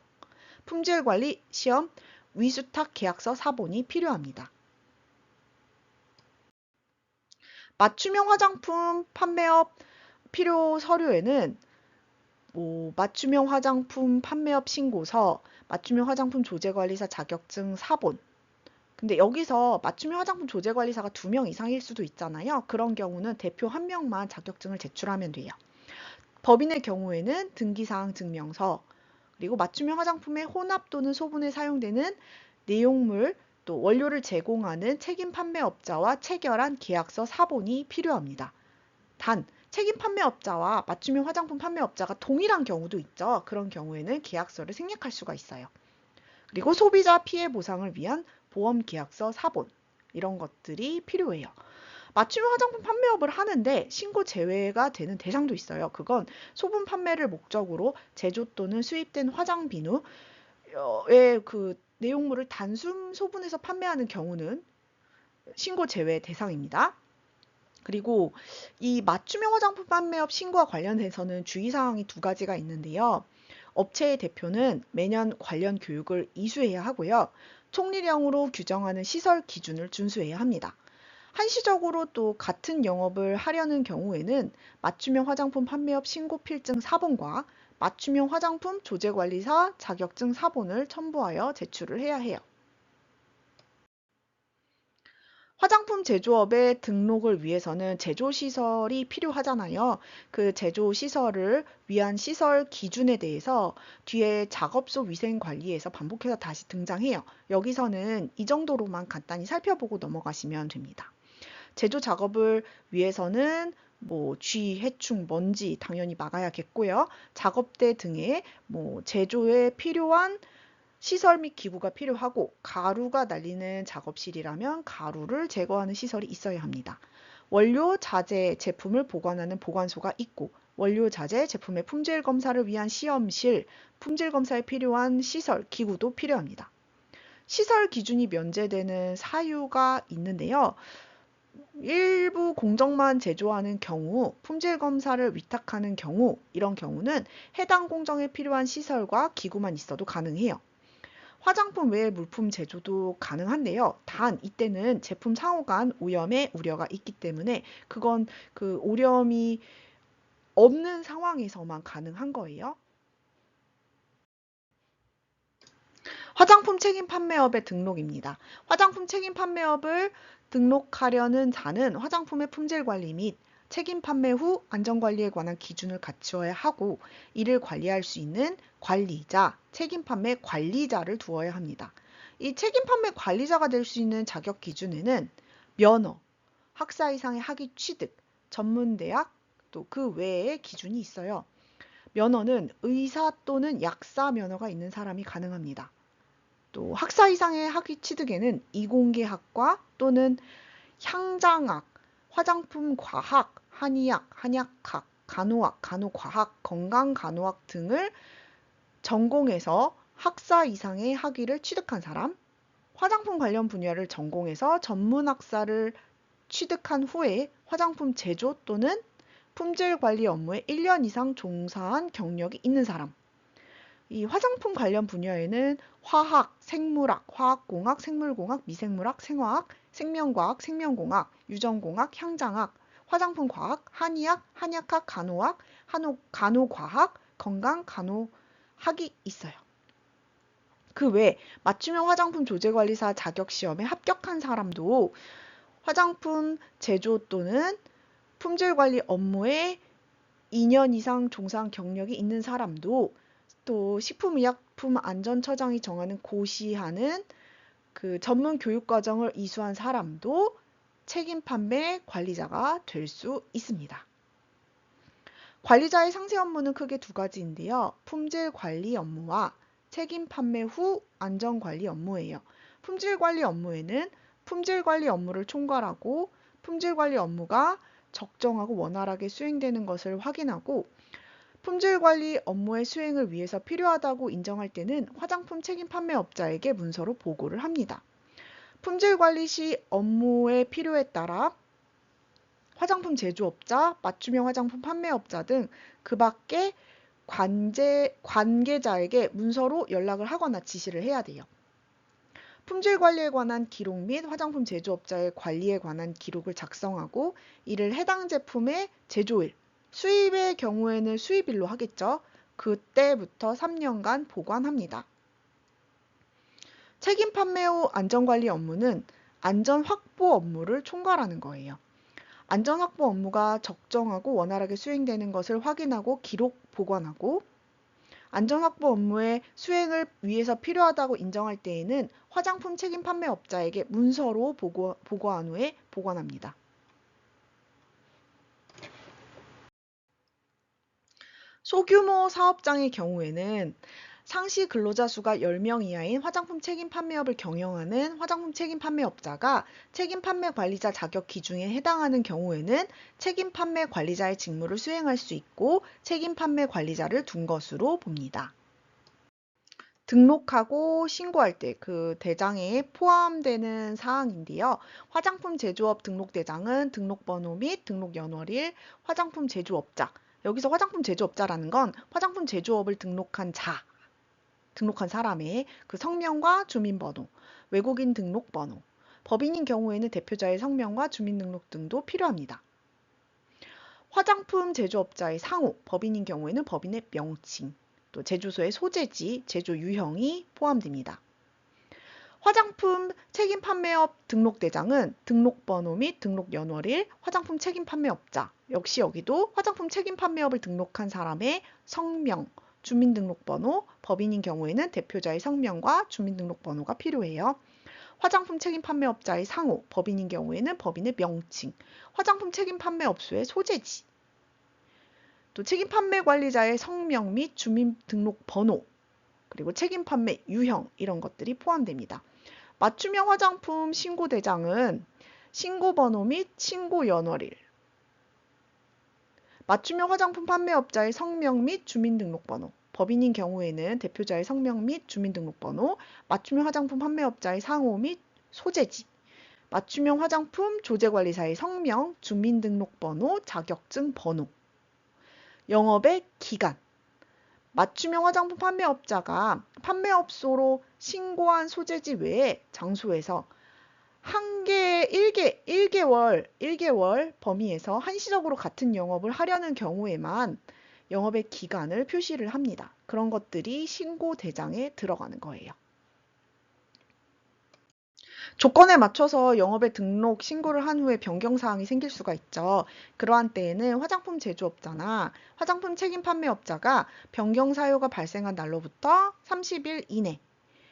품질 관리 시험 위수탁 계약서 사본이 필요합니다. 맞춤형 화장품 판매업 필요 서류에는 맞춤형 화장품 판매업 신고서, 맞춤형 화장품 조제관리사 자격증 사본. 근데 여기서 맞춤형 화장품 조제관리사가 2명 이상일 수도 있잖아요. 그런 경우는 대표 1명만 자격증을 제출하면 돼요. 법인의 경우에는 등기사항 증명서, 그리고 맞춤형 화장품의 혼합 또는 소분에 사용되는 내용물, 또 원료를 제공하는 책임 판매업자와 체결한 계약서 사본이 필요합니다. 단, 책임 판매업자와 맞춤형 화장품 판매업자가 동일한 경우도 있죠. 그런 경우에는 계약서를 생략할 수가 있어요. 그리고 소비자 피해 보상을 위한 보험 계약서 사본 이런 것들이 필요해요. 맞춤형 화장품 판매업을 하는데 신고 제외가 되는 대상도 있어요. 그건 소분 판매를 목적으로 제조 또는 수입된 화장 비누의 그 내용물을 단순 소분해서 판매하는 경우는 신고 제외 대상입니다. 그리고 이 맞춤형 화장품 판매업 신고와 관련해서는 주의사항이 2가지가 있는데요. 업체의 대표는 매년 관련 교육을 이수해야 하고요. 총리령으로 규정하는 시설 기준을 준수해야 합니다. 한시적으로 또 같은 영업을 하려는 경우에는 맞춤형 화장품 판매업 신고 필증 사본과 맞춤형 화장품 조제관리사 자격증 사본을 첨부하여 제출을 해야 해요. 화장품 제조업의 등록을 위해서는 제조시설이 필요하잖아요. 그 제조시설을 위한 시설 기준에 대해서 뒤에 작업소 위생관리에서 반복해서 다시 등장해요. 여기서는 이 정도로만 간단히 살펴보고 넘어가시면 됩니다. 제조 작업을 위해서는 쥐, 해충, 먼지 당연히 막아야겠고요. 작업대 등의 제조에 필요한 시설 및 기구가 필요하고, 가루가 날리는 작업실이라면 가루를 제거하는 시설이 있어야 합니다. 원료, 자재, 제품을 보관하는 보관소가 있고, 원료, 자재, 제품의 품질 검사를 위한 시험실, 품질 검사에 필요한 시설, 기구도 필요합니다. 시설 기준이 면제되는 사유가 있는데요. 일부 공정만 제조하는 경우, 품질 검사를 위탁하는 경우, 이런 경우는 해당 공정에 필요한 시설과 기구만 있어도 가능해요. 화장품 외의 물품 제조도 가능한데요. 단 이때는 제품 상호 간 오염의 우려가 있기 때문에 그건 그 오염이 없는 상황에서만 가능한 거예요. 화장품 책임 판매업의 등록입니다. 화장품 책임 판매업을 등록하려는 자는 화장품의 품질 관리 및 책임 판매 후 안전관리에 관한 기준을 갖추어야 하고, 이를 관리할 수 있는 관리자, 책임 판매 관리자를 두어야 합니다. 이 책임 판매 관리자가 될 수 있는 자격 기준에는 면허, 학사 이상의 학위 취득, 전문대학, 또 그 외의 기준이 있어요. 면허는 의사 또는 약사 면허가 있는 사람이 가능합니다. 또 학사 이상의 학위 취득에는 이공계학과 또는 향장학, 화장품 과학, 한의학, 한약학, 간호학, 간호과학, 건강간호학 등을 전공해서 학사 이상의 학위를 취득한 사람, 화장품 관련 분야를 전공해서 전문학사를 취득한 후에 화장품 제조 또는 품질 관리 업무에 1년 이상 종사한 경력이 있는 사람, 이 화장품 관련 분야에는 화학, 생물학, 화학공학, 생물공학, 미생물학, 생화학, 생명과학, 생명공학, 유전공학, 향장학, 화장품과학, 한의학, 한약학, 간호학, 간호과학, 건강간호학이 있어요. 그 외에 맞춤형 화장품 조제관리사 자격시험에 합격한 사람도 화장품 제조 또는 품질관리 업무에 2년 이상 종사한 경력이 있는 사람도, 또 식품의약품안전처장이 정하는 고시하는 그 전문 교육과정을 이수한 사람도 책임 판매 관리자가 될 수 있습니다. 관리자의 상세 업무는 크게 두 가지인데요. 품질 관리 업무와 책임 판매 후 안전관리 업무예요. 품질 관리 업무에는 품질 관리 업무를 총괄하고, 품질 관리 업무가 적정하고 원활하게 수행되는 것을 확인하고, 품질 관리 업무의 수행을 위해서 필요하다고 인정할 때는 화장품 책임 판매업자에게 문서로 보고를 합니다. 품질 관리 시 업무의 필요에 따라 화장품 제조업자, 맞춤형 화장품 판매업자 등 그 밖에 관계자에게 문서로 연락을 하거나 지시를 해야 돼요. 품질 관리에 관한 기록 및 화장품 제조업자의 관리에 관한 기록을 작성하고, 이를 해당 제품의 제조일, 수입의 경우에는 수입일로 하겠죠. 그때부터 3년간 보관합니다. 책임 판매 후 안전관리 업무는 안전 확보 업무를 총괄하는 거예요. 안전 확보 업무가 적정하고 원활하게 수행되는 것을 확인하고 기록 보관하고, 안전 확보 업무의 수행을 위해서 필요하다고 인정할 때에는 화장품 책임 판매업자에게 문서로 보고한 후에 보관합니다. 소규모 사업장의 경우에는 상시 근로자 수가 10명 이하인 화장품 책임 판매업을 경영하는 화장품 책임 판매업자가 책임 판매 관리자 자격 기준에 해당하는 경우에는 책임 판매 관리자의 직무를 수행할 수 있고, 책임 판매 관리자를 둔 것으로 봅니다. 등록하고 신고할 때 그 대장에 포함되는 사항인데요. 화장품 제조업 등록대장은 등록번호 및 등록연월일, 화장품 제조업자. 여기서 화장품 제조업자라는 건 화장품 제조업을 등록한 사람의 그 성명과 주민번호, 외국인 등록번호, 법인인 경우에는 대표자의 성명과 주민등록 등도 필요합니다. 화장품 제조업자의 상호, 법인인 경우에는 법인의 명칭, 또 제조소의 소재지, 제조 유형이 포함됩니다. 화장품 책임 판매업 등록대장은 등록번호 및 등록연월일, 화장품 책임 판매업자, 역시 여기도 화장품 책임 판매업을 등록한 사람의 성명, 주민등록번호, 법인인 경우에는 대표자의 성명과 주민등록번호가 필요해요. 화장품 책임 판매업자의 상호, 법인인 경우에는 법인의 명칭, 화장품 책임 판매업소의 소재지, 또 책임 판매 관리자의 성명 및 주민등록번호, 그리고 책임 판매 유형 이런 것들이 포함됩니다. 맞춤형 화장품 신고 대장은 신고 번호 및 신고 연월일, 맞춤형 화장품 판매업자의 성명 및 주민등록번호, 법인인 경우에는 대표자의 성명 및 주민등록번호, 맞춤형 화장품 판매업자의 상호 및 소재지, 맞춤형 화장품 조제관리사의 성명, 주민등록번호, 자격증 번호, 영업의 기간, 맞춤형 화장품 판매업자가 판매업소로 신고한 소재지 외에 장소에서 1개월 범위에서 한시적으로 같은 영업을 하려는 경우에만 영업의 기간을 표시를 합니다. 그런 것들이 신고 대장에 들어가는 거예요. 조건에 맞춰서 영업에 등록 신고를 한 후에 변경사항이 생길 수가 있죠. 그러한 때에는 화장품 제조업자나 화장품 책임 판매업자가 변경 사유가 발생한 날로부터 30일 이내,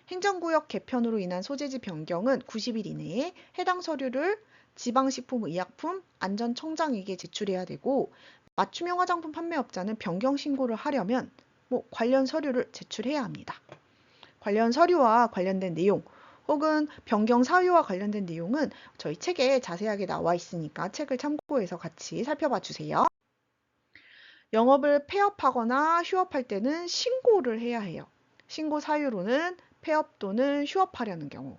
행정구역 개편으로 인한 소재지 변경은 90일 이내에 해당 서류를 지방식품의약품안전청장에게 제출해야 되고, 맞춤형 화장품 판매업자는 변경 신고를 하려면 관련 서류를 제출해야 합니다. 관련 서류와 관련된 내용, 혹은 변경 사유와 관련된 내용은 저희 책에 자세하게 나와 있으니까 책을 참고해서 같이 살펴봐 주세요. 영업을 폐업하거나 휴업할 때는 신고를 해야 해요. 신고 사유로는 폐업 또는 휴업하려는 경우,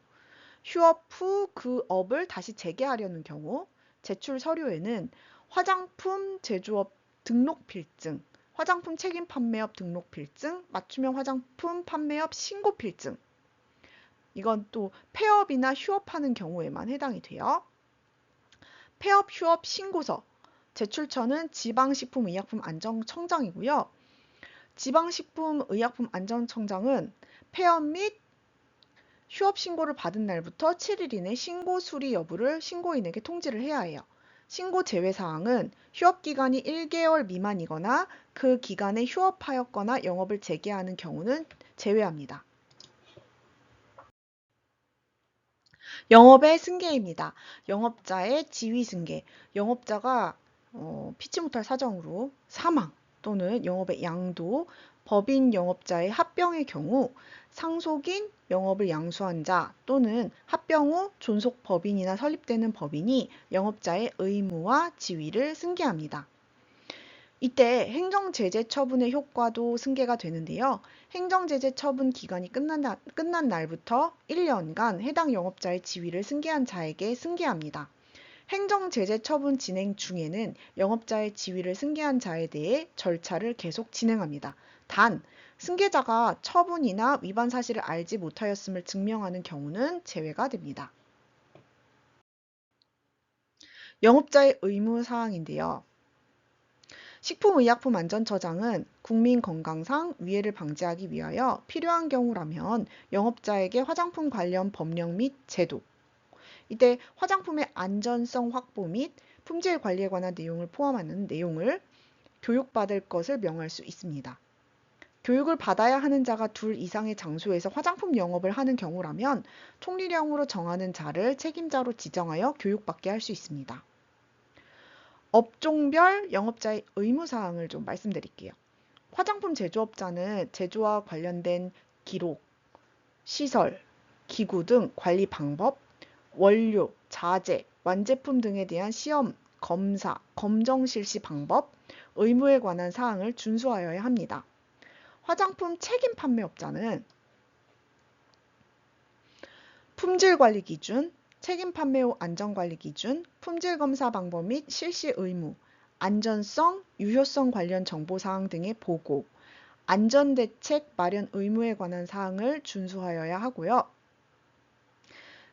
휴업 후 그 업을 다시 재개하려는 경우, 제출 서류에는 화장품 제조업 등록필증, 화장품 책임 판매업 등록필증, 맞춤형 화장품 판매업 신고필증, 이건 또 폐업이나 휴업하는 경우에만 해당이 돼요. 폐업, 휴업 신고서, 제출처는 지방식품의약품안전청장이고요. 지방식품의약품안전청장은 폐업 및 휴업 신고를 받은 날부터 7일 이내 신고 수리 여부를 신고인에게 통지를 해야 해요. 신고 제외사항은 휴업기간이 1개월 미만이거나 그 기간에 휴업하였거나 영업을 재개하는 경우는 제외합니다. 영업의 승계입니다. 영업자의 지위 승계. 영업자가 피치 못할 사정으로 사망 또는 영업의 양도, 법인 영업자의 합병의 경우 상속인 영업을 양수한 자 또는 합병 후 존속 법인이나 설립되는 법인이 영업자의 의무와 지위를 승계합니다. 이때 행정제재 처분의 효과도 승계가 되는데요. 행정제재 처분 기간이 끝난 날부터 1년간 해당 영업자의 지위를 승계한 자에게 승계합니다. 행정제재 처분 진행 중에는 영업자의 지위를 승계한 자에 대해 절차를 계속 진행합니다. 단, 승계자가 처분이나 위반 사실을 알지 못하였음을 증명하는 경우는 제외가 됩니다. 영업자의 의무사항인데요. 식품의약품안전처장은 국민건강상 위해를 방지하기 위하여 필요한 경우라면 영업자에게 화장품 관련 법령 및 제도, 이때 화장품의 안전성 확보 및 품질 관리에 관한 내용을 포함하는 내용을 교육받을 것을 명할 수 있습니다. 교육을 받아야 하는 자가 둘 이상의 장소에서 화장품 영업을 하는 경우라면 총리령으로 정하는 자를 책임자로 지정하여 교육받게 할 수 있습니다. 업종별 영업자의 의무사항을 좀 말씀드릴게요. 화장품 제조업자는 제조와 관련된 기록, 시설, 기구 등 관리 방법, 원료, 자재, 완제품 등에 대한 시험, 검사, 검정 실시 방법, 의무에 관한 사항을 준수하여야 합니다. 화장품 책임 판매업자는 품질관리 기준, 책임 판매 후 안전관리 기준, 품질 검사 방법 및 실시 의무, 안전성, 유효성 관련 정보사항 등의 보고, 안전대책 마련 의무에 관한 사항을 준수하여야 하고요.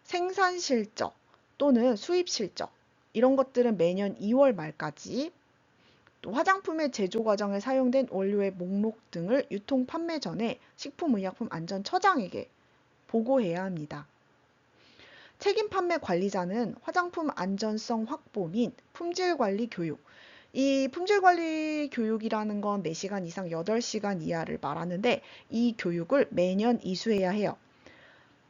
생산 실적 또는 수입 실적, 이런 것들은 매년 2월 말까지, 또 화장품의 제조 과정에 사용된 원료의 목록 등을 유통 판매 전에 식품의약품안전처장에게 보고해야 합니다. 책임 판매 관리자는 화장품 안전성 확보 및 품질 관리 교육. 이 품질 관리 교육이라는 건 4시간 이상 8시간 이하를 말하는데 이 교육을 매년 이수해야 해요.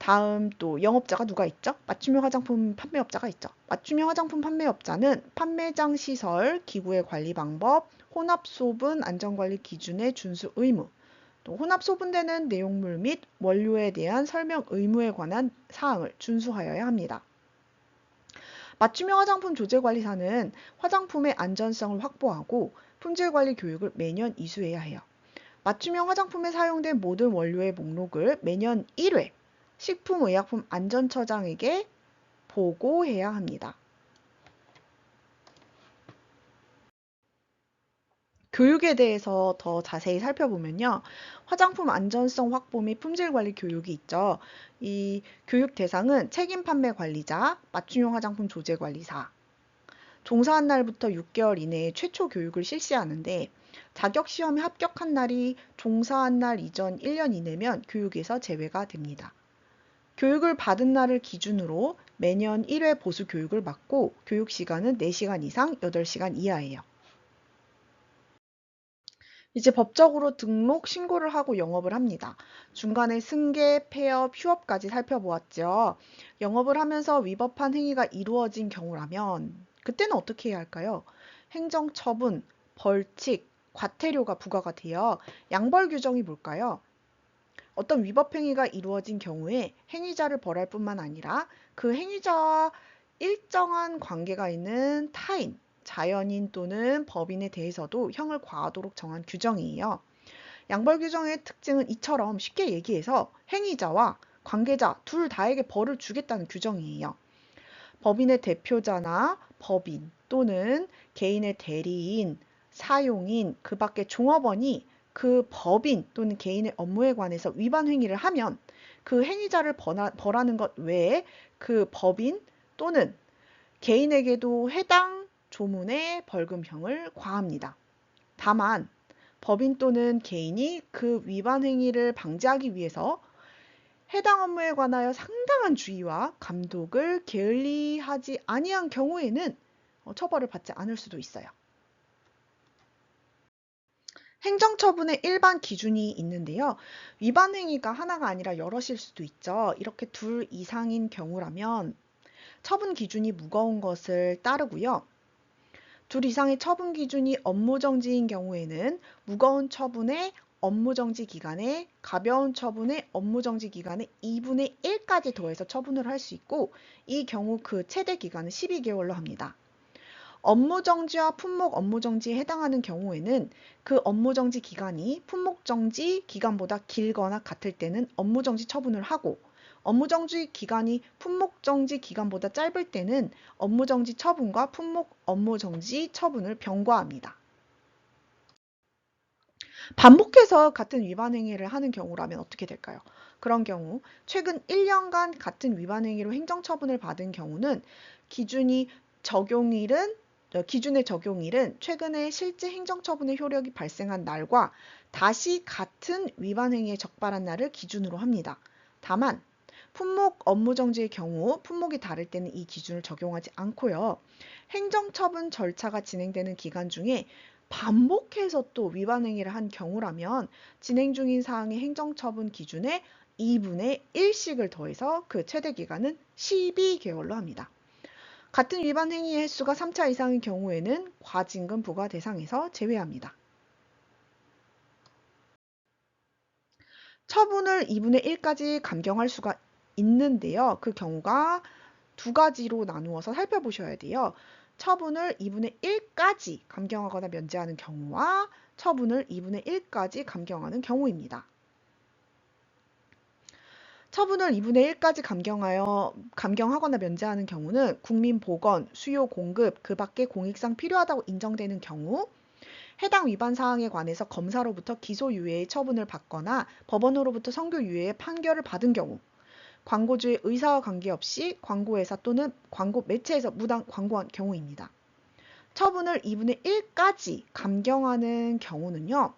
다음 또 영업자가 누가 있죠? 맞춤형 화장품 판매업자가 있죠. 맞춤형 화장품 판매업자는 판매장 시설, 기구의 관리 방법, 혼합 소분 안전관리 기준의 준수 의무, 또 혼합 소분되는 내용물 및 원료에 대한 설명 의무에 관한 사항을 준수하여야 합니다. 맞춤형 화장품 조제관리사는 화장품의 안전성을 확보하고 품질관리 교육을 매년 이수해야 해요. 맞춤형 화장품에 사용된 모든 원료의 목록을 매년 1회 식품의약품안전처장에게 보고해야 합니다. 교육에 대해서 더 자세히 살펴보면요. 화장품 안전성 확보 및 품질관리 교육이 있죠. 이 교육 대상은 책임 판매 관리자, 맞춤형 화장품 조제 관리사, 종사한 날부터 6개월 이내에 최초 교육을 실시하는데 자격 시험에 합격한 날이 종사한 날 이전 1년 이내면 교육에서 제외가 됩니다. 교육을 받은 날을 기준으로 매년 1회 보수 교육을 받고 교육 시간은 4시간 이상 8시간 이하예요. 이제 법적으로 등록, 신고를 하고 영업을 합니다. 중간에 승계, 폐업, 휴업까지 살펴보았죠. 영업을 하면서 위법한 행위가 이루어진 경우라면 그때는 어떻게 해야 할까요? 행정처분, 벌칙, 과태료가 부과가 돼요. 양벌 규정이 뭘까요? 어떤 위법 행위가 이루어진 경우에 행위자를 벌할 뿐만 아니라 그 행위자와 일정한 관계가 있는 타인, 자연인 또는 법인에 대해서도 형을 과하도록 정한 규정이에요. 양벌 규정의 특징은 이처럼 쉽게 얘기해서 행위자와 관계자 둘 다에게 벌을 주겠다는 규정이에요. 법인의 대표자나 법인 또는 개인의 대리인, 사용인, 그 밖에 종업원이 그 법인 또는 개인의 업무에 관해서 위반 행위를 하면 그 행위자를 벌하는 것 외에 그 법인 또는 개인에게도 해당 조문의 벌금형을 과합니다. 다만 법인 또는 개인이 그 위반 행위를 방지하기 위해서 해당 업무에 관하여 상당한 주의와 감독을 게을리하지 아니한 경우에는 처벌을 받지 않을 수도 있어요. 행정처분의 일반 기준이 있는데요. 위반 행위가 하나가 아니라 여럿일 수도 있죠. 이렇게 둘 이상인 경우라면 처분 기준이 무거운 것을 따르고요. 둘 이상의 처분 기준이 업무정지인 경우에는 무거운 처분의 업무정지 기간에 가벼운 처분의 업무정지 기간에 2분의 1까지 더해서 처분을 할 수 있고 이 경우 그 최대 기간은 12개월로 합니다. 업무정지와 품목 업무정지에 해당하는 경우에는 그 업무정지 기간이 품목정지 기간보다 길거나 같을 때는 업무정지 처분을 하고 업무정지 기간이 품목정지 기간보다 짧을 때는 업무정지 처분과 품목 업무정지 처분을 병과합니다. 반복해서 같은 위반 행위를 하는 경우라면 어떻게 될까요? 그런 경우 최근 1년간 같은 위반 행위로 행정처분을 받은 경우는 기준의 적용일은 최근에 실제 행정처분의 효력이 발생한 날과 다시 같은 위반 행위에 적발한 날을 기준으로 합니다. 다만 품목 업무정지의 경우 품목이 다를 때는 이 기준을 적용하지 않고요. 행정처분 절차가 진행되는 기간 중에 반복해서 또 위반 행위를 한 경우라면 진행 중인 사항의 행정처분 기준에 2분의 1씩을 더해서 그 최대 기간은 12개월로 합니다. 같은 위반 행위의 횟수가 3차 이상인 경우에는 과징금 부과 대상에서 제외합니다. 처분을 2분의 1까지 감경할 수가 있는데요. 그 경우가 두 가지로 나누어서 살펴보셔야 돼요. 처분을 2분의 1까지 감경하거나 면제하는 경우와 처분을 2분의 1까지 감경하는 경우입니다. 처분을 2분의 1까지 감경하거나 면제하는 경우는 국민보건, 수요 공급, 그 밖에 공익상 필요하다고 인정되는 경우, 해당 위반 사항에 관해서 검사로부터 기소유예의 처분을 받거나 법원으로부터 선고유예의 판결을 받은 경우, 광고주의 의사와 관계없이 광고회사 또는 광고 매체에서 무단 광고한 경우입니다. 처분을 2분의 1까지 감경하는 경우는요.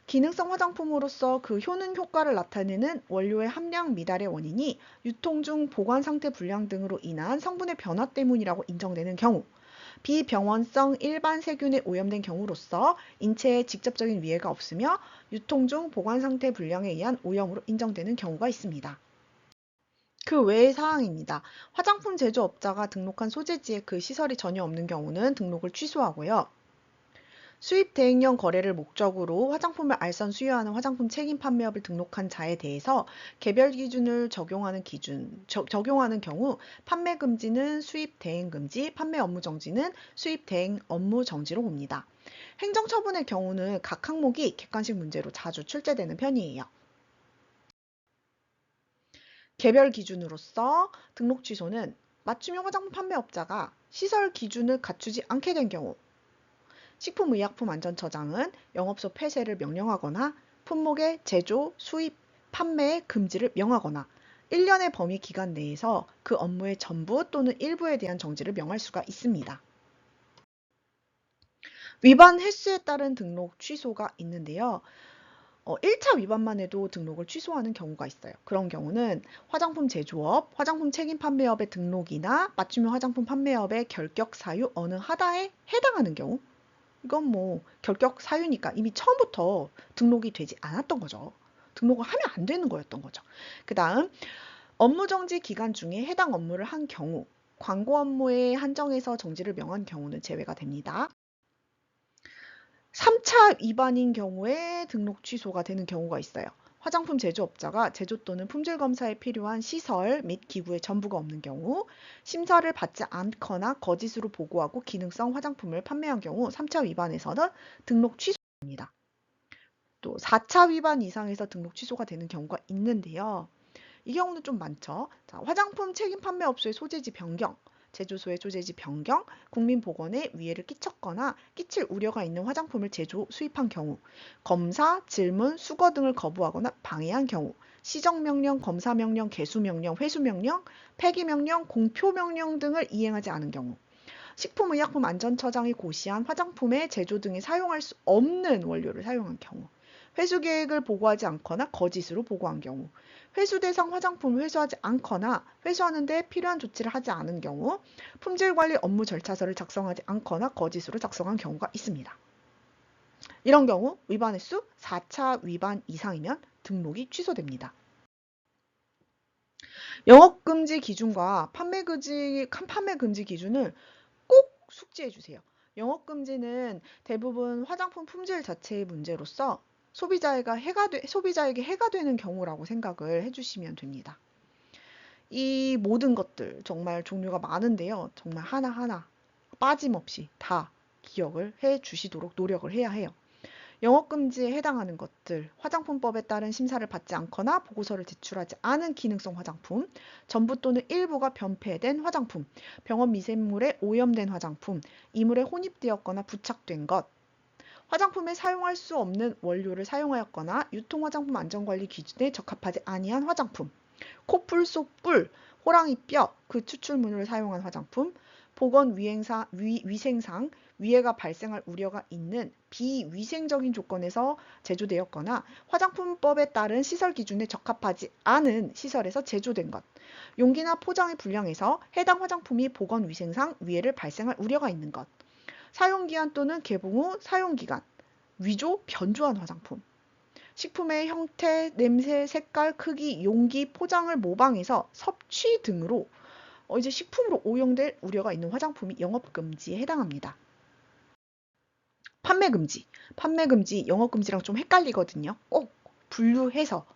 기능성 화장품으로서 그 효능 효과를 나타내는 원료의 함량 미달의 원인이 유통 중 보관 상태 불량 등으로 인한 성분의 변화 때문이라고 인정되는 경우, 비병원성 일반 세균에 오염된 경우로서 인체에 직접적인 위해가 없으며 유통 중 보관 상태 불량에 의한 오염으로 인정되는 경우가 있습니다. 그 외의 사항입니다. 화장품 제조업자가 등록한 소재지에 그 시설이 전혀 없는 경우는 등록을 취소하고요. 수입 대행령 거래를 목적으로 화장품을 알선 수여하는 화장품 책임 판매업을 등록한 자에 대해서 개별 기준을 적용하는 경우 판매 금지는 수입 대행 금지, 판매 업무 정지는 수입 대행 업무 정지로 봅니다. 행정처분의 경우는 각 항목이 객관식 문제로 자주 출제되는 편이에요. 개별 기준으로서 등록 취소는 맞춤형 화장품 판매업자가 시설 기준을 갖추지 않게 된 경우, 식품의약품안전처장은 영업소 폐쇄를 명령하거나 품목의 제조, 수입, 판매의 금지를 명하거나 1년의 범위 기간 내에서 그 업무의 전부 또는 일부에 대한 정지를 명할 수가 있습니다. 위반 횟수에 따른 등록 취소가 있는데요. 1차 위반만 해도 등록을 취소하는 경우가 있어요. 그런 경우는 화장품 제조업, 화장품 책임 판매업의 등록이나 맞춤형 화장품 판매업의 결격 사유 어느 하나에 해당하는 경우, 이건 뭐 결격 사유니까 이미 처음부터 등록이 되지 않았던 거죠. 등록을 하면 안 되는 거였던 거죠. 그 다음 업무 정지 기간 중에 해당 업무를 한 경우, 광고 업무에 한정해서 정지를 명한 경우는 제외가 됩니다. 3차 위반인 경우에 등록 취소가 되는 경우가 있어요. 화장품 제조업자가 제조 또는 품질 검사에 필요한 시설 및 기구의 전부가 없는 경우, 심사를 받지 않거나 거짓으로 보고하고 기능성 화장품을 판매한 경우 3차 위반에서는 등록 취소입니다. 또 4차 위반 이상에서 등록 취소가 되는 경우가 있는데요. 이 경우는 좀 많죠. 자, 화장품 책임 판매업소의 소재지 변경, 제조소의 소재지 변경, 국민보건에 위해를 끼쳤거나 끼칠 우려가 있는 화장품을 제조, 수입한 경우, 검사, 질문, 수거 등을 거부하거나 방해한 경우, 시정명령, 검사명령, 개수명령, 회수명령, 폐기명령, 공표명령 등을 이행하지 않은 경우, 식품의약품안전처장이 고시한 화장품의 제조 등에 사용할 수 없는 원료를 사용한 경우, 회수 계획을 보고하지 않거나 거짓으로 보고한 경우, 회수 대상 화장품을 회수하지 않거나 회수하는 데 필요한 조치를 하지 않은 경우, 품질관리 업무 절차서를 작성하지 않거나 거짓으로 작성한 경우가 있습니다. 이런 경우 위반 횟수 4차 위반 이상이면 등록이 취소됩니다. 영업금지 기준과 판매금지 기준을 꼭 숙지해 주세요. 영업금지는 대부분 화장품 품질 자체의 문제로서 소비자에게 해가 되는 경우라고 생각을 해주시면 됩니다. 이 모든 것들 정말 종류가 많은데요. 정말 하나하나 빠짐없이 다 기억을 해 주시도록 노력을 해야 해요. 영업금지에 해당하는 것들, 화장품법에 따른 심사를 받지 않거나 보고서를 제출하지 않은 기능성 화장품, 전부 또는 일부가 변폐된 화장품, 병원 미생물에 오염된 화장품, 이물에 혼입되었거나 부착된 것, 화장품에 사용할 수 없는 원료를 사용하였거나 유통화장품 안전관리 기준에 적합하지 아니한 화장품, 코뿔, 쏘뿔, 호랑이 뼈, 그 추출물을 사용한 화장품, 보건 위생상 위해가 발생할 우려가 있는 비위생적인 조건에서 제조되었거나 화장품법에 따른 시설 기준에 적합하지 않은 시설에서 제조된 것, 용기나 포장의 불량에서 해당 화장품이 보건 위생상 위해를 발생할 우려가 있는 것, 사용기한 또는 개봉 후 사용기간, 위조, 변조한 화장품, 식품의 형태, 냄새, 색깔, 크기, 용기, 포장을 모방해서 섭취 등으로 이제 식품으로 오용될 우려가 있는 화장품이 영업금지에 해당합니다. 판매금지, 영업금지랑 좀 헷갈리거든요. 꼭 분류해서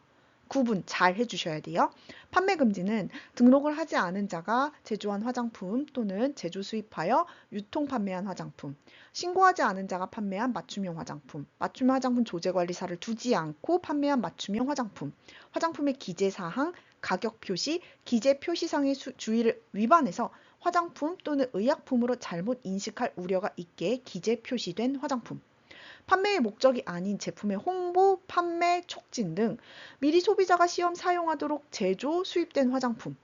구분 잘 해주셔야 돼요. 판매금지는 등록을 하지 않은 자가 제조한 화장품 또는 제조 수입하여 유통 판매한 화장품, 신고하지 않은 자가 판매한 맞춤형 화장품, 맞춤형 화장품 조제관리사를 두지 않고 판매한 맞춤형 화장품, 화장품의 기재사항, 가격 표시, 기재 표시상의 주의를 위반해서 화장품 또는 의약품으로 잘못 인식할 우려가 있게 기재 표시된 화장품, 판매의 목적이 아닌 제품의 홍보, 판매, 촉진 등 미리 소비자가 시험 사용하도록 제조, 수입된 화장품,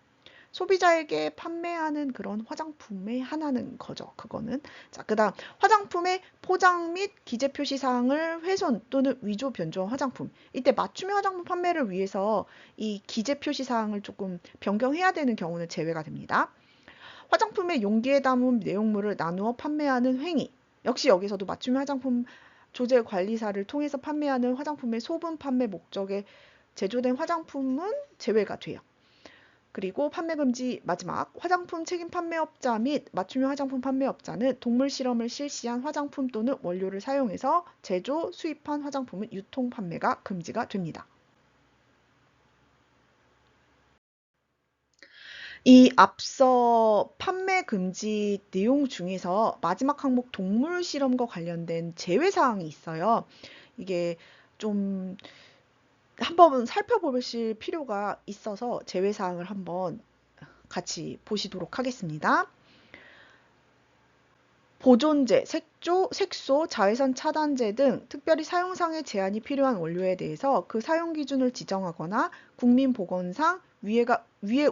소비자에게 판매하는 그런 화장품의 하나는 거죠. 그거는. 자, 그다음 화장품의 포장 및 기재 표시 사항을 훼손 또는 위조 변조한 화장품. 이때 맞춤형 화장품 판매를 위해서 이 기재 표시 사항을 조금 변경해야 되는 경우는 제외가 됩니다. 화장품의 용기에 담은 내용물을 나누어 판매하는 행위. 역시 여기서도 맞춤형 화장품 조제 관리사를 통해서 판매하는 화장품의 소분 판매 목적에 제조된 화장품은 제외가 돼요. 그리고 판매 금지 마지막 화장품 책임 판매업자 및 맞춤형 화장품 판매업자는 동물 실험을 실시한 화장품 또는 원료를 사용해서 제조, 수입한 화장품은 유통 판매가 금지가 됩니다. 이 앞서 판매 금지 내용 중에서 마지막 항목 동물 실험과 관련된 제외 사항이 있어요. 이게 좀 한번 살펴보실 필요가 있어서 제외 사항을 한번 같이 보시도록 하겠습니다. 보존제, 색소, 자외선 차단제 등 특별히 사용상의 제한이 필요한 원료에 대해서 그 사용 기준을 지정하거나 국민보건상 위해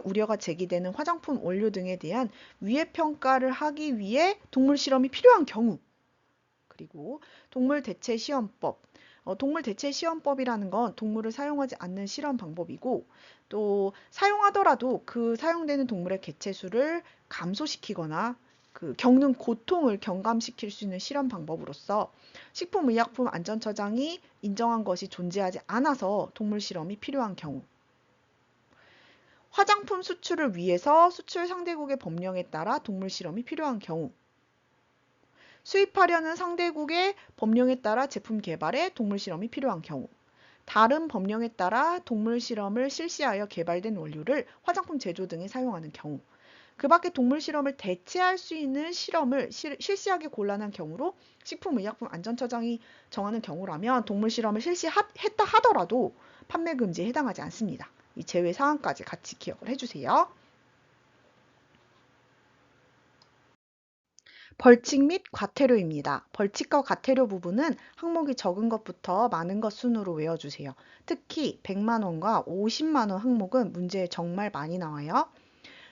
우려가 제기되는 화장품 원료 등에 대한 위해 평가를 하기 위해 동물 실험이 필요한 경우, 그리고 동물 대체 시험법. 동물 대체 시험법이라는 건 동물을 사용하지 않는 실험 방법이고, 또 사용하더라도 그 사용되는 동물의 개체수를 감소시키거나 그 겪는 고통을 경감시킬 수 있는 실험 방법으로서 식품의약품안전처장이 인정한 것이 존재하지 않아서 동물 실험이 필요한 경우, 화장품 수출을 위해서 수출 상대국의 법령에 따라 동물 실험이 필요한 경우, 수입하려는 상대국의 법령에 따라 제품 개발에 동물 실험이 필요한 경우, 다른 법령에 따라 동물 실험을 실시하여 개발된 원료를 화장품 제조 등에 사용하는 경우, 그 밖에 동물 실험을 대체할 수 있는 실험을 실시하기 곤란한 경우로 식품의약품안전처장이 정하는 경우라면 동물 실험을 실시했다 하더라도 판매 금지에 해당하지 않습니다. 이 제외 사항까지 같이 기억을 해주세요. 벌칙 및 과태료입니다. 벌칙과 과태료 부분은 항목이 적은 것부터 많은 것 순으로 외워주세요. 특히 100만 원과 50만 원 항목은 문제에 정말 많이 나와요.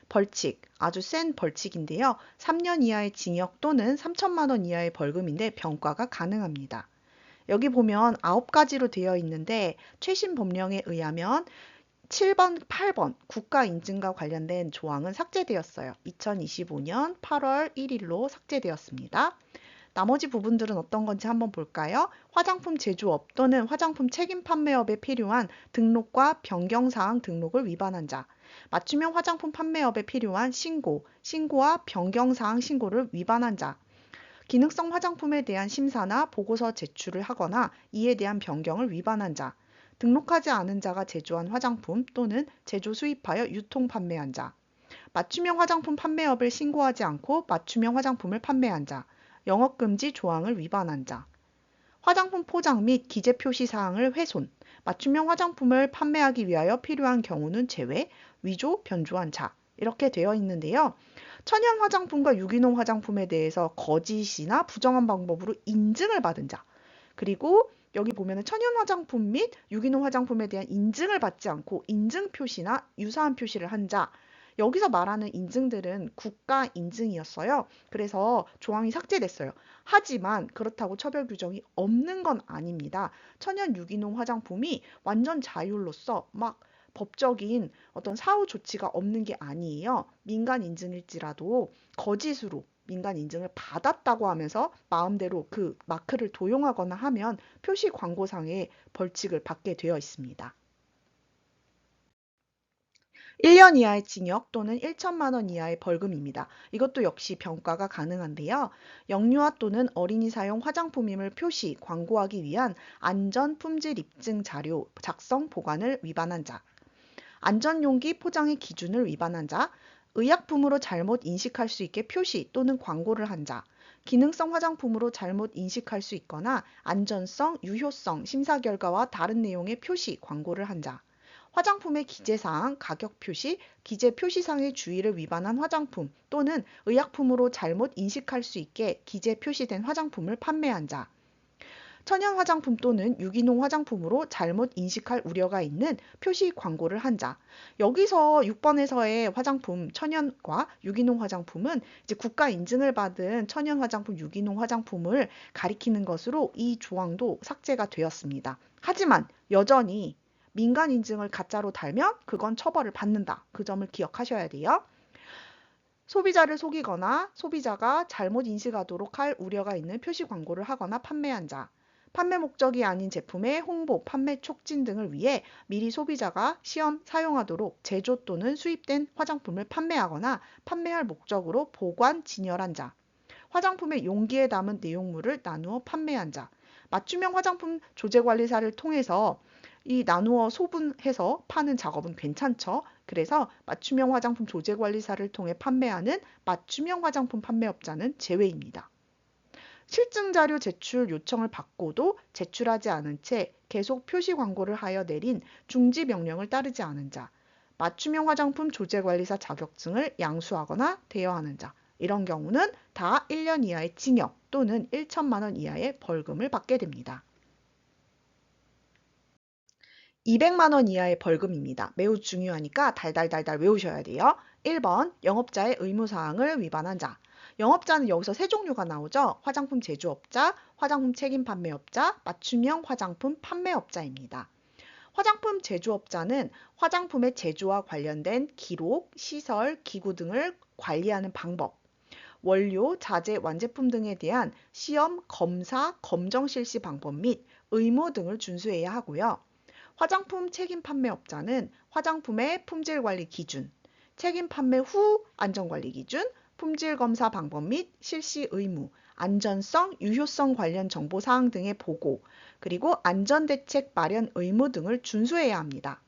벌칙, 아주 센 벌칙인데요. 3년 이하의 징역 또는 3천만 원 이하의 벌금인데 병과가 가능합니다. 여기 보면 9가지로 되어 있는데 최신 법령에 의하면 7번, 8번 국가 인증과 관련된 조항은 삭제되었어요. 2025년 8월 1일로 삭제되었습니다. 나머지 부분들은 어떤 건지 한번 볼까요? 화장품 제조업 또는 화장품 책임 판매업에 필요한 등록과 변경사항 등록을 위반한 자, 맞춤형 화장품 판매업에 필요한 신고와 변경사항 신고를 위반한 자, 기능성 화장품에 대한 심사나 보고서 제출을 하거나 이에 대한 변경을 위반한 자, 등록하지 않은 자가 제조한 화장품 또는 제조 수입하여 유통 판매한 자, 맞춤형 화장품 판매업을 신고하지 않고 맞춤형 화장품을 판매한 자, 영업금지 조항을 위반한 자, 화장품 포장 및 기재 표시 사항을 훼손, 맞춤형 화장품을 판매하기 위하여 필요한 경우는 제외, 위조, 변조한 자 이렇게 되어 있는데요. 천연 화장품과 유기농 화장품에 대해서 거짓이나 부정한 방법으로 인증을 받은 자, 그리고 여기 보면은 천연 화장품 및 유기농 화장품에 대한 인증을 받지 않고 인증 표시나 유사한 표시를 한 자, 여기서 말하는 인증들은 국가 인증이었어요. 그래서 조항이 삭제됐어요. 하지만 그렇다고 처벌 규정이 없는 건 아닙니다. 천연 유기농 화장품이 완전 자율로서 막 법적인 어떤 사후 조치가 없는 게 아니에요. 민간 인증일지라도 거짓으로 민간 인증을 받았다고 하면서 마음대로 그 마크를 도용하거나 하면 표시 광고상에 벌칙을 받게 되어 있습니다. 1년 이하의 징역 또는 1천만 원 이하의 벌금입니다. 이것도 역시 병과가 가능한데요. 영유아 또는 어린이 사용 화장품임을 표시, 광고하기 위한 안전 품질 입증 자료 작성 보관을 위반한 자, 안전용기 포장의 기준을 위반한 자, 의약품으로 잘못 인식할 수 있게 표시 또는 광고를 한 자, 기능성 화장품으로 잘못 인식할 수 있거나 안전성, 유효성, 심사 결과와 다른 내용의 표시, 광고를 한 자, 화장품의 기재사항, 가격 표시, 기재 표시상의 주의를 위반한 화장품 또는 의약품으로 잘못 인식할 수 있게 기재 표시된 화장품을 판매한 자, 천연 화장품 또는 유기농 화장품으로 잘못 인식할 우려가 있는 표시 광고를 한 자. 여기서 6번에서의 화장품, 천연과 유기농 화장품은 이제 국가 인증을 받은 천연 화장품, 유기농 화장품을 가리키는 것으로 이 조항도 삭제가 되었습니다. 하지만 여전히 민간 인증을 가짜로 달면 그건 처벌을 받는다. 그 점을 기억하셔야 돼요. 소비자를 속이거나 소비자가 잘못 인식하도록 할 우려가 있는 표시 광고를 하거나 판매한 자, 판매 목적이 아닌 제품의 홍보, 판매 촉진 등을 위해 미리 소비자가 시험 사용하도록 제조 또는 수입된 화장품을 판매하거나 판매할 목적으로 보관, 진열한 자. 화장품의 용기에 담은 내용물을 나누어 판매한 자. 맞춤형 화장품 조제관리사를 통해서 이 나누어 소분해서 파는 작업은 괜찮죠. 그래서 맞춤형 화장품 조제관리사를 통해 판매하는 맞춤형 화장품 판매업자는 제외입니다. 실증 자료 제출 요청을 받고도 제출하지 않은 채 계속 표시 광고를 하여 내린 중지 명령을 따르지 않은 자, 맞춤형 화장품 조제관리사 자격증을 양수하거나 대여하는 자, 이런 경우는 다 1년 이하의 징역 또는 1천만 원 이하의 벌금을 받게 됩니다. 200만 원 이하의 벌금입니다. 매우 중요하니까 달달달달 외우셔야 돼요. 1번 영업자의 의무사항을 위반한 자. 영업자는 여기서 세 종류가 나오죠. 화장품 제조업자, 화장품 책임 판매업자, 맞춤형 화장품 판매업자입니다. 화장품 제조업자는 화장품의 제조와 관련된 기록, 시설, 기구 등을 관리하는 방법, 원료, 자재, 완제품 등에 대한 시험, 검사, 검정 실시 방법 및 의무 등을 준수해야 하고요. 화장품 책임 판매업자는 화장품의 품질 관리 기준, 책임 판매 후 안전관리 기준, 품질 검사 방법 및 실시 의무, 안전성, 유효성 관련 정보 사항 등의 보고, 그리고 안전대책 마련 의무 등을 준수해야 합니다.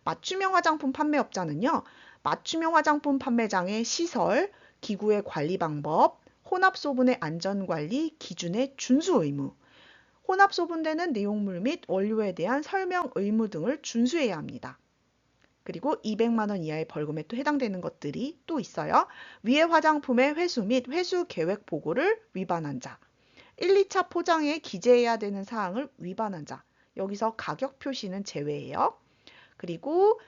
맞춤형 화장품 판매업자는요, 맞춤형 화장품 판매장의 시설, 기구의 관리 방법, 혼합소분의 안전관리 기준의 준수 의무, 혼합소분되는 내용물 및 원료에 대한 설명 의무 등을 준수해야 합니다. 그리고 200만 원 이하의 벌금에 또 해당되는 것들이 또 있어요. 위의 화장품의 회수 및 회수 계획 보고를 위반한 자, 1, 2차 포장에 기재해야 되는 사항을 위반한 자, 여기서 가격 표시는 제외예요. 그리고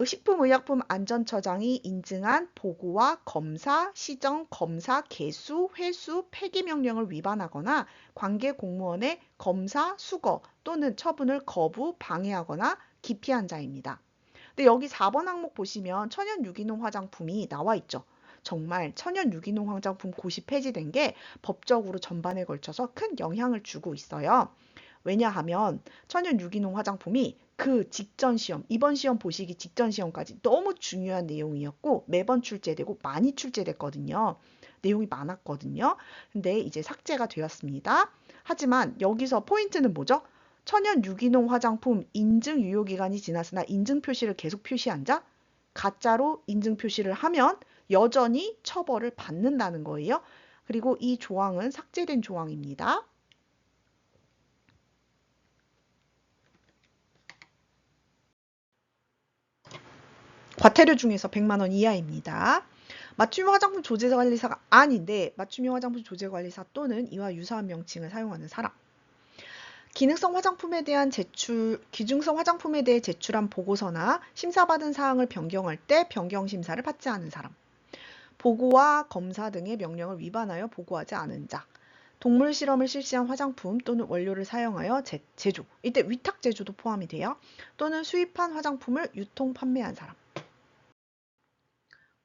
식품의약품안전처장이 인증한 보고와 검사, 시정, 검사, 개수, 회수, 폐기 명령을 위반하거나 관계 공무원의 검사, 수거 또는 처분을 거부, 방해하거나 기피한 자입니다. 근데 여기 4번 항목 보시면 천연 유기농 화장품이 나와 있죠. 정말 천연 유기농 화장품 고시 폐지된 게 법적으로 전반에 걸쳐서 큰 영향을 주고 있어요. 왜냐하면 천연 유기농 화장품이 그 직전 시험, 이번 시험 보시기 직전 시험까지 너무 중요한 내용이었고 매번 출제되고 많이 출제됐거든요. 내용이 많았거든요. 근데 이제 삭제가 되었습니다. 하지만 여기서 포인트는 뭐죠? 천연 유기농 화장품 인증 유효 기간이 지났으나 인증 표시를 계속 표시한 자, 가짜로 인증 표시를 하면 여전히 처벌을 받는다는 거예요. 그리고 이 조항은 삭제된 조항입니다. 과태료 중에서 100만 원 이하입니다. 맞춤형 화장품 조제관리사가 아닌데 맞춤형 화장품 조제관리사 또는 이와 유사한 명칭을 사용하는 사람. 기능성 화장품에 대한 기중성 화장품에 대해 제출한 보고서나 심사받은 사항을 변경할 때 변경 심사를 받지 않은 사람. 보고와 검사 등의 명령을 위반하여 보고하지 않은 자. 동물 실험을 실시한 화장품 또는 원료를 사용하여 제조, 이때 위탁 제조도 포함이 돼요. 또는 수입한 화장품을 유통 판매한 사람.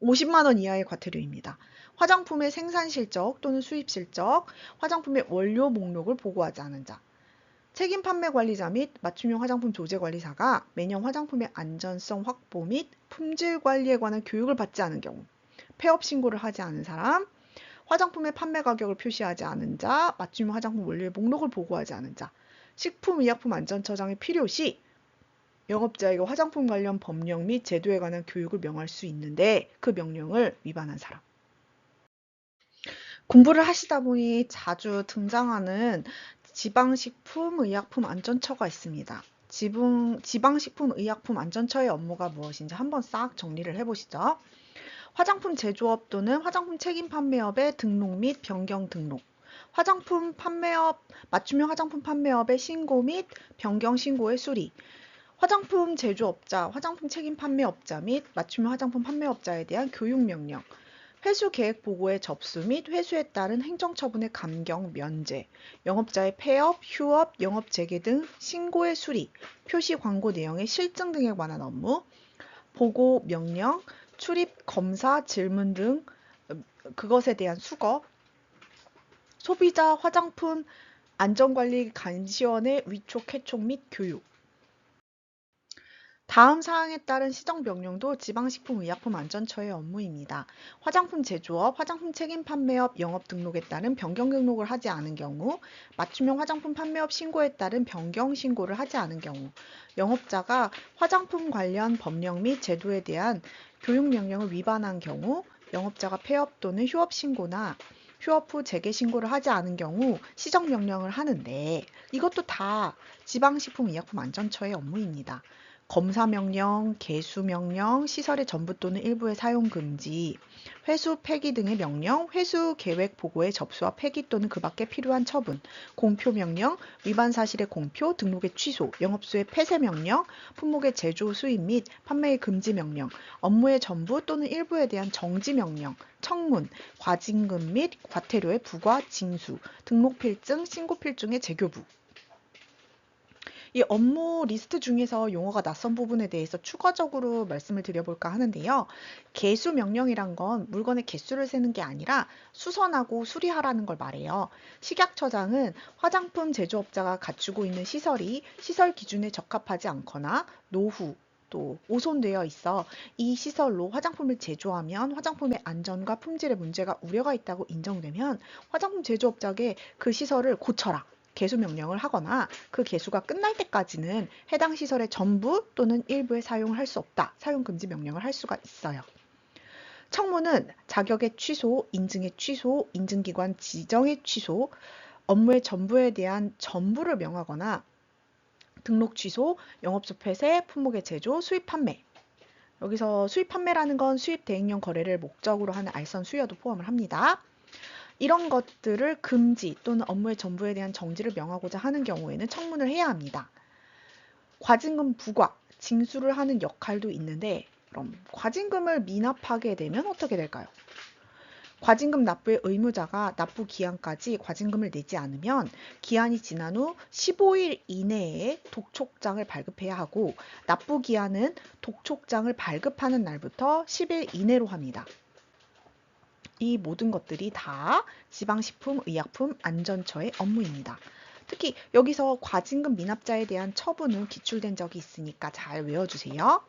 50만 원 이하의 과태료입니다. 화장품의 생산 실적 또는 수입 실적, 화장품의 원료 목록을 보고하지 않은 자. 책임 판매 관리자 및 맞춤형 화장품 조제 관리사가 매년 화장품의 안전성 확보 및 품질 관리에 관한 교육을 받지 않은 경우, 폐업 신고를 하지 않은 사람, 화장품의 판매 가격을 표시하지 않은 자, 맞춤형 화장품 원료의 목록을 보고하지 않은 자, 식품의약품안전처장이 필요시 영업자에게 화장품 관련 법령 및 제도에 관한 교육을 명할 수 있는데 그 명령을 위반한 사람. 공부를 하시다 보니 자주 등장하는 지방식품의약품안전처가 있습니다. 지방식품의약품안전처의 업무가 무엇인지 한번 싹 정리를 해보시죠. 화장품 제조업 또는 화장품 책임 판매업의 등록 및 변경 등록, 화장품 판매업, 맞춤형 화장품 판매업의 신고 및 변경 신고의 수리, 화장품 제조업자, 화장품 책임 판매업자 및 맞춤형 화장품 판매업자에 대한 교육명령, 회수 계획 보고의 접수 및 회수에 따른 행정처분의 감경, 면제, 영업자의 폐업, 휴업, 영업 재개 등 신고의 수리, 표시 광고 내용의 실증 등에 관한 업무, 보고 명령, 출입 검사 질문 등 그것에 대한 수거, 소비자 화장품 안전관리 감시원의 위촉, 해촉 및 교육. 다음 사항에 따른 시정명령도 지방식품의약품안전처의 업무입니다. 화장품 제조업, 화장품 책임 판매업, 영업 등록에 따른 변경 등록을 하지 않은 경우, 맞춤형 화장품 판매업 신고에 따른 변경 신고를 하지 않은 경우, 영업자가 화장품 관련 법령 및 제도에 대한 교육명령을 위반한 경우, 영업자가 폐업 또는 휴업 신고나 휴업 후 재개 신고를 하지 않은 경우 시정명령을 하는데, 이것도 다 지방식품의약품안전처의 업무입니다. 검사명령, 개수명령, 시설의 전부 또는 일부의 사용 금지, 회수 폐기 등의 명령, 회수 계획 보고의 접수와 폐기 또는 그 밖에 필요한 처분, 공표명령, 위반 사실의 공표, 등록의 취소, 영업소의 폐쇄명령, 품목의 제조, 수입 및 판매의 금지명령, 업무의 전부 또는 일부에 대한 정지명령, 청문, 과징금 및 과태료의 부과, 징수, 등록필증, 신고필증의 재교부. 이 업무 리스트 중에서 용어가 낯선 부분에 대해서 추가적으로 말씀을 드려볼까 하는데요. 개수 명령이란 건 물건의 개수를 세는 게 아니라 수선하고 수리하라는 걸 말해요. 식약처장은 화장품 제조업자가 갖추고 있는 시설이 시설 기준에 적합하지 않거나 노후, 또 오손되어 있어 이 시설로 화장품을 제조하면 화장품의 안전과 품질에 문제가 우려가 있다고 인정되면 화장품 제조업자에게 그 시설을 고쳐라, 개수 명령을 하거나 그 개수가 끝날 때까지는 해당 시설의 전부 또는 일부에 사용을 할 수 없다, 사용 금지 명령을 할 수가 있어요. 청문은 자격의 취소, 인증의 취소, 인증기관 지정의 취소, 업무의 전부에 대한 전부를 명하거나 등록 취소, 영업소 폐쇄, 품목의 제조, 수입 판매. 여기서 수입 판매라는 건 수입 대행령 거래를 목적으로 하는 알선 수여도 포함을 합니다. 이런 것들을 금지 또는 업무의 전부에 대한 정지를 명하고자 하는 경우에는 청문을 해야 합니다. 과징금 부과, 징수를 하는 역할도 있는데, 그럼 과징금을 미납하게 되면 어떻게 될까요? 과징금 납부의 의무자가 납부 기한까지 과징금을 내지 않으면 기한이 지난 후 15일 이내에 독촉장을 발급해야 하고, 납부 기한은 독촉장을 발급하는 날부터 10일 이내로 합니다. 이 모든 것들이 다 지방식품의약품안전처의 업무입니다. 특히 여기서 과징금 미납자에 대한 처분은 기출된 적이 있으니까 잘 외워주세요.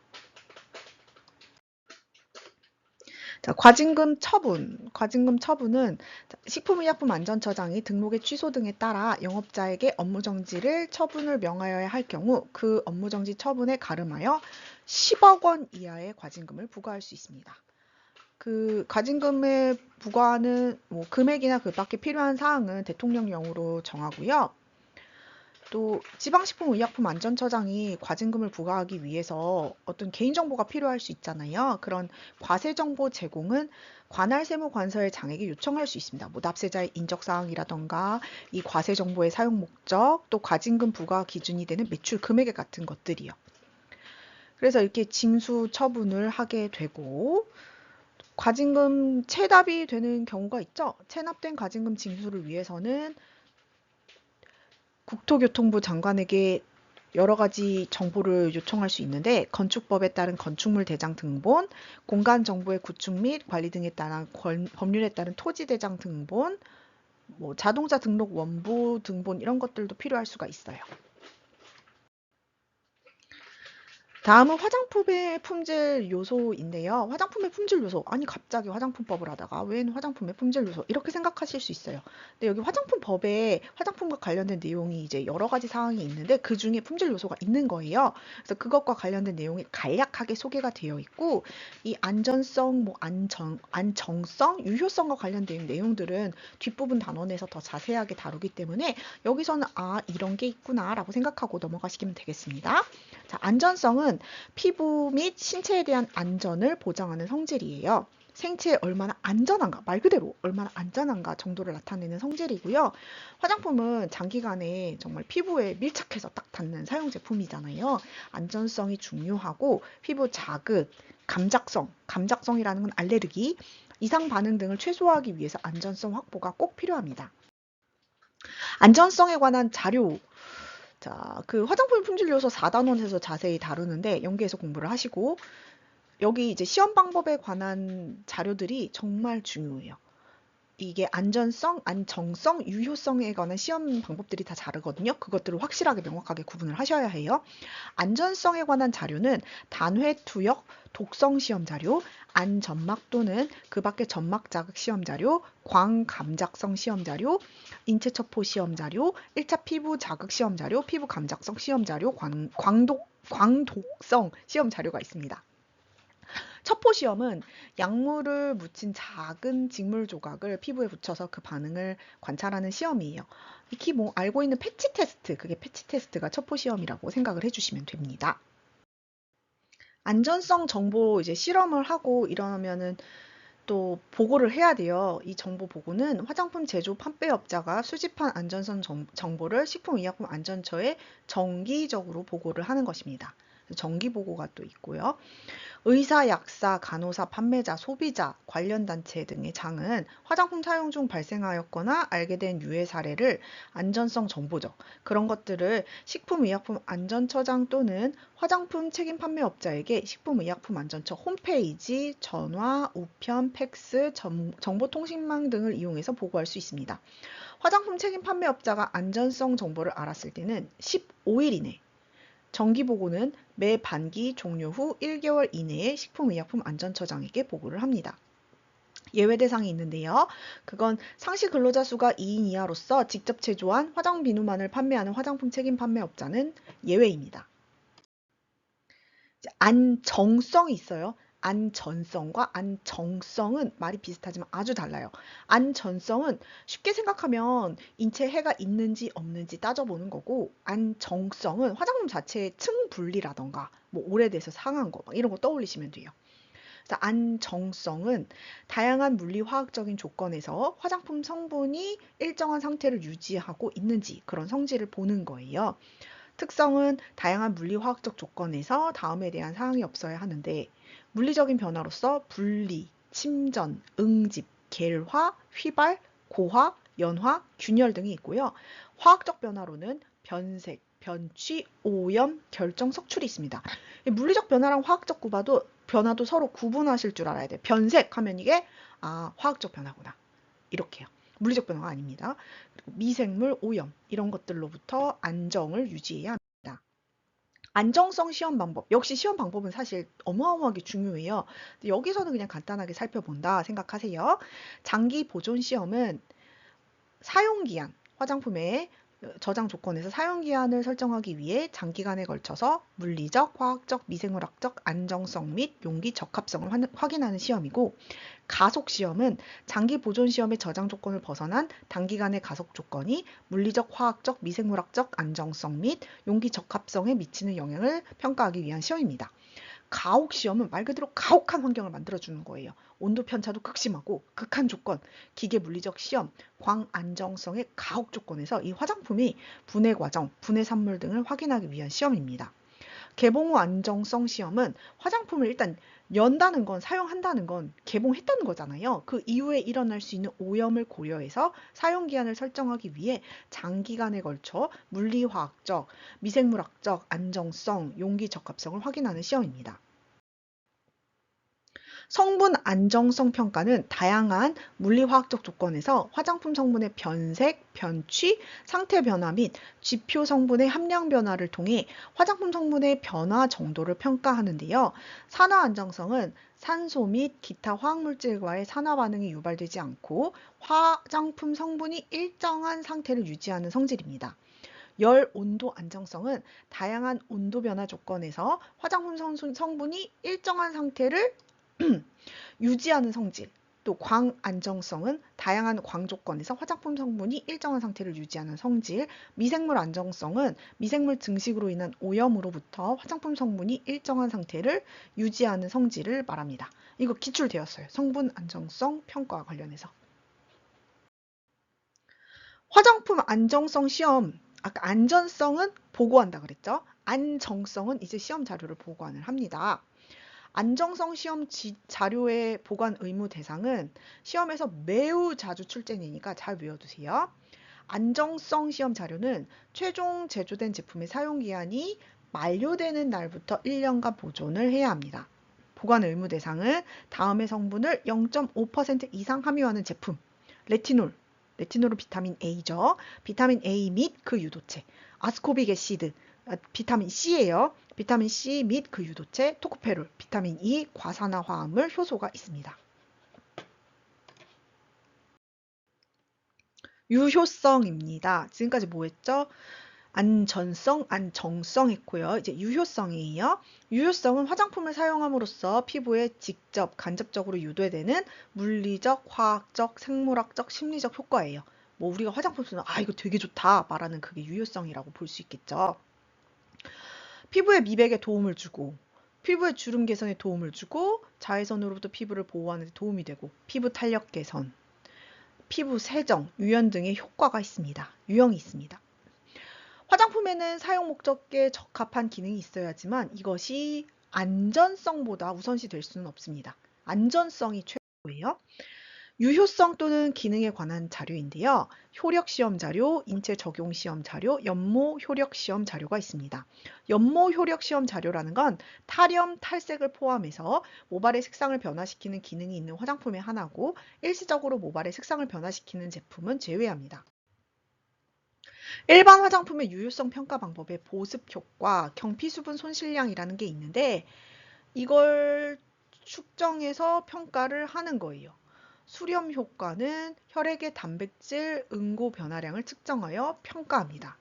자, 과징금 처분. 과징금 처분은 식품의약품안전처장이 등록의 취소 등에 따라 영업자에게 업무정지를 처분을 명하여야 할 경우 그 업무정지 처분에 가름하여 10억 원 이하의 과징금을 부과할 수 있습니다. 그 과징금의 부과하는 금액이나 그 밖에 필요한 사항은 대통령령으로 정하고요. 또 지방식품의약품안전처장이 과징금을 부과하기 위해서 어떤 개인정보가 필요할 수 있잖아요. 그런 과세정보 제공은 관할세무관서의 장에게 요청할 수 있습니다. 뭐 납세자의 인적사항이라던가 이 과세정보의 사용 목적, 또 과징금 부과 기준이 되는 매출 금액 같은 것들이요. 그래서 이렇게 징수 처분을 하게 되고, 과징금 체납이 되는 경우가 있죠. 체납된 과징금 징수를 위해서는 국토교통부 장관에게 여러 가지 정보를 요청할 수 있는데, 건축법에 따른 건축물 대장 등본, 공간정보의 구축 및 관리 등에 따른 법률에 따른 토지 대장 등본, 자동차 등록 원부 등본, 이런 것들도 필요할 수가 있어요. 다음은 화장품의 품질 요소인데요. 화장품의 품질 요소, 아니 갑자기 화장품법을 하다가 웬 화장품의 품질 요소, 이렇게 생각하실 수 있어요. 근데 여기 화장품법에 화장품과 관련된 내용이 이제 여러 가지 사항이 있는데 그 중에 품질 요소가 있는 거예요. 그래서 그것과 관련된 내용이 간략하게 소개가 되어 있고, 이 안전성, 안정성, 유효성과 관련된 내용들은 뒷부분 단원에서 더 자세하게 다루기 때문에 여기서는 이런 게 있구나 라고 생각하고 넘어가시면 되겠습니다. 자, 안전성은 피부 및 신체에 대한 안전을 보장하는 성질이에요. 생체에 얼마나 안전한가, 말 그대로 얼마나 안전한가 정도를 나타내는 성질이고요. 화장품은 장기간에 정말 피부에 밀착해서 딱 닿는 사용 제품이잖아요. 안전성이 중요하고 피부 자극, 감작성이라는 건 알레르기, 이상 반응 등을 최소화하기 위해서 안전성 확보가 꼭 필요합니다. 안전성에 관한 자료, 자, 그 화장품 품질 요소 4단원에서 자세히 다루는데 연계해서 공부를 하시고, 여기 이제 시험 방법에 관한 자료들이 정말 중요해요. 이게 안전성, 안정성, 유효성에 관한 시험 방법들이 다 다르거든요. 그것들을 확실하게 명확하게 구분을 하셔야 해요. 안전성에 관한 자료는 단회 투역, 독성 시험 자료, 안점막 또는 그 밖의 점막 자극 시험 자료, 광감작성 시험 자료, 인체 첩보 시험 자료, 1차 피부 자극 시험 자료, 피부 감작성 시험 자료, 광독성 시험 자료가 있습니다. 첩보 시험은 약물을 묻힌 작은 직물 조각을 피부에 붙여서 그 반응을 관찰하는 시험이에요. 익히 뭐 알고 있는 패치 테스트, 그게 패치 테스트가 첩보 시험이라고 생각을 해주시면 됩니다. 안전성 정보 이제 실험을 하고 이러면은 또 보고를 해야 돼요. 이 정보 보고는 화장품 제조 판매업자가 수집한 안전성 정보를 식품의약품안전처에 정기적으로 보고를 하는 것입니다. 정기 보고가 또 있고요. 의사, 약사, 간호사, 판매자, 소비자, 관련 단체 등의 장은 화장품 사용 중 발생하였거나 알게 된 유해 사례를 안전성 정보죠. 그런 것들을 식품의약품안전처장 또는 화장품 책임 판매업자에게 식품의약품안전처 홈페이지, 전화, 우편, 팩스, 정보통신망 등을 이용해서 보고할 수 있습니다. 화장품 책임 판매업자가 안전성 정보를 알았을 때는 15일 이내, 정기보고는 매 반기 종료 후 1개월 이내에 식품의약품안전처장에게 보고를 합니다. 예외 대상이 있는데요. 그건 상시 근로자 수가 2인 이하로서 직접 제조한 화장 비누만을 판매하는 화장품 책임 판매업자는 예외입니다. 안정성이 있어요. 안전성과 안정성은 말이 비슷하지만 아주 달라요. 안전성은 쉽게 생각하면 인체에 해가 있는지 없는지 따져보는 거고, 안정성은 화장품 자체의 층 분리라던가 뭐 오래돼서 상한 거 막 이런 거 떠올리시면 돼요. 그래서 안정성은 다양한 물리화학적인 조건에서 화장품 성분이 일정한 상태를 유지하고 있는지 그런 성질을 보는 거예요. 특성은 다양한 물리화학적 조건에서 다음에 대한 사항이 없어야 하는데, 물리적인 변화로서 분리, 침전, 응집, 겔화, 휘발, 고화, 연화, 균열 등이 있고요. 화학적 변화로는 변색, 변취, 오염, 결정, 석출이 있습니다. 물리적 변화랑 화학적 변화도 서로 구분하실 줄 알아야 돼요. 변색하면 이게 화학적 변화구나. 이렇게요. 물리적 변화가 아닙니다. 그리고 미생물, 오염 이런 것들로부터 안정을 유지해야 합니다. 안정성 시험 방법. 역시 시험 방법은 사실 어마어마하게 중요해요. 여기서는 그냥 간단하게 살펴본다 생각하세요. 장기 보존 시험은 사용기한, 화장품의 저장 조건에서 사용기한을 설정하기 위해 장기간에 걸쳐서 물리적, 화학적, 미생물학적 안정성 및 용기 적합성을 확인하는 시험이고, 가속 시험은 장기 보존 시험의 저장 조건을 벗어난 단기간의 가속 조건이 물리적, 화학적, 미생물학적 안정성 및 용기 적합성에 미치는 영향을 평가하기 위한 시험입니다. 가혹 시험은 말 그대로 가혹한 환경을 만들어주는 거예요. 온도 편차도 극심하고 극한 조건, 기계 물리적 시험, 광 안정성의 가혹 조건에서 이 화장품이 분해 과정, 분해 산물 등을 확인하기 위한 시험입니다. 개봉 후 안정성 시험은 화장품을 일단 연다는 건, 사용한다는 건 개봉했다는 거잖아요. 그 이후에 일어날 수 있는 오염을 고려해서 사용기한을 설정하기 위해 장기간에 걸쳐 물리화학적, 미생물학적 안정성, 용기 적합성을 확인하는 시험입니다. 성분 안정성 평가는 다양한 물리화학적 조건에서 화장품 성분의 변색, 변취, 상태 변화 및 지표 성분의 함량 변화를 통해 화장품 성분의 변화 정도를 평가하는데요. 산화 안정성은 산소 및 기타 화학물질과의 산화 반응이 유발되지 않고 화장품 성분이 일정한 상태를 유지하는 성질입니다. 열 온도 안정성은 다양한 온도 변화 조건에서 화장품 성분이 일정한 상태를 유지하는 성질, 또 광 안정성은 다양한 광 조건에서 화장품 성분이 일정한 상태를 유지하는 성질, 미생물 안정성은 미생물 증식으로 인한 오염으로부터 화장품 성분이 일정한 상태를 유지하는 성질을 말합니다. 이거 기출되었어요. 성분 안정성 평가와 관련해서. 화장품 안정성 시험, 아까 안전성은 보고한다 그랬죠? 안정성은 이제 시험 자료를 보관을 합니다. 안정성 시험 자료의 보관 의무 대상은 시험에서 매우 자주 출제되니까 잘 외워두세요. 안정성 시험 자료는 최종 제조된 제품의 사용기한이 만료되는 날부터 1년간 보존을 해야 합니다. 보관 의무 대상은 다음의 성분을 0.5% 이상 함유하는 제품, 레티놀은 비타민 A죠. 비타민 A 및 그 유도체. 아스코빅 애시드, 비타민 C예요. 비타민 C 및 그 유도체, 토코페롤, 비타민 E, 과산화 화합물, 효소가 있습니다. 유효성입니다. 지금까지 뭐 했죠? 안전성, 안정성 했고요. 이제 유효성이에요. 유효성은 화장품을 사용함으로써 피부에 직접, 간접적으로 유도되는 물리적, 화학적, 생물학적, 심리적 효과예요. 뭐 우리가 화장품 쓰면 이거 되게 좋다 말하는 그게 유효성이라고 볼 수 있겠죠. 피부의 미백에 도움을 주고 피부의 주름 개선에 도움을 주고 자외선으로부터 피부를 보호하는 데 도움이 되고 피부 탄력 개선, 피부 세정, 유연 등의 효과가 있습니다. 유형이 있습니다. 화장품에는 사용 목적에 적합한 기능이 있어야지만 이것이 안전성보다 우선시 될 수는 없습니다. 안전성이 최고예요. 유효성 또는 기능에 관한 자료인데요. 효력 시험 자료, 인체 적용 시험 자료, 연모 효력 시험 자료가 있습니다. 연모 효력 시험 자료라는 건 탈염, 탈색을 포함해서 모발의 색상을 변화시키는 기능이 있는 화장품의 하나고 일시적으로 모발의 색상을 변화시키는 제품은 제외합니다. 일반 화장품의 유효성 평가 방법에 보습 효과, 경피수분 손실량이라는 게 있는데 이걸 측정해서 평가를 하는 거예요. 수렴 효과는 혈액의 단백질 응고 변화량을 측정하여 평가합니다.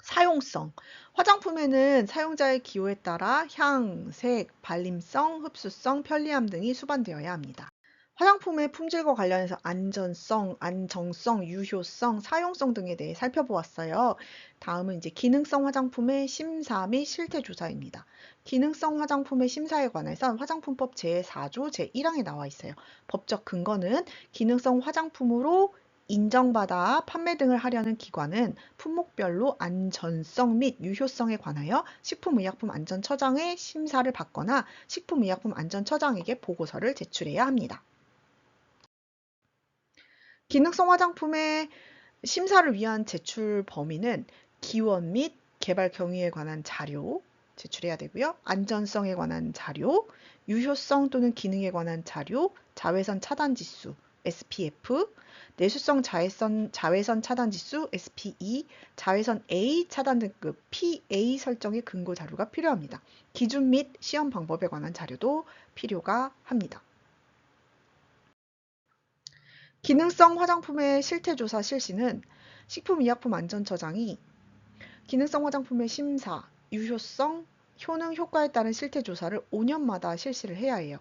사용성. 화장품에는 사용자의 기호에 따라 향, 색, 발림성, 흡수성, 편리함 등이 수반되어야 합니다. 화장품의 품질과 관련해서 안전성, 안정성, 유효성, 사용성 등에 대해 살펴보았어요. 다음은 이제 기능성 화장품의 심사 및 실태 조사입니다. 기능성 화장품의 심사에 관해선 화장품법 제4조 제1항에 나와 있어요. 법적 근거는 기능성 화장품으로 인정받아 판매 등을 하려는 기관은 품목별로 안전성 및 유효성에 관하여 식품의약품안전처장의 심사를 받거나 식품의약품안전처장에게 보고서를 제출해야 합니다. 기능성 화장품의 심사를 위한 제출 범위는 기원 및 개발 경위에 관한 자료 제출해야 되고요. 안전성에 관한 자료, 유효성 또는 기능에 관한 자료, 자외선 차단 지수 SPF, 내수성 자외선 차단 지수 SPE, 자외선 A 차단 등급 PA 설정의 근거 자료가 필요합니다. 기준 및 시험 방법에 관한 자료도 필요가 합니다. 기능성 화장품의 실태조사 실시는 식품의약품안전처장이 기능성 화장품의 심사, 유효성, 효능, 효과에 따른 실태조사를 5년마다 실시를 해야 해요.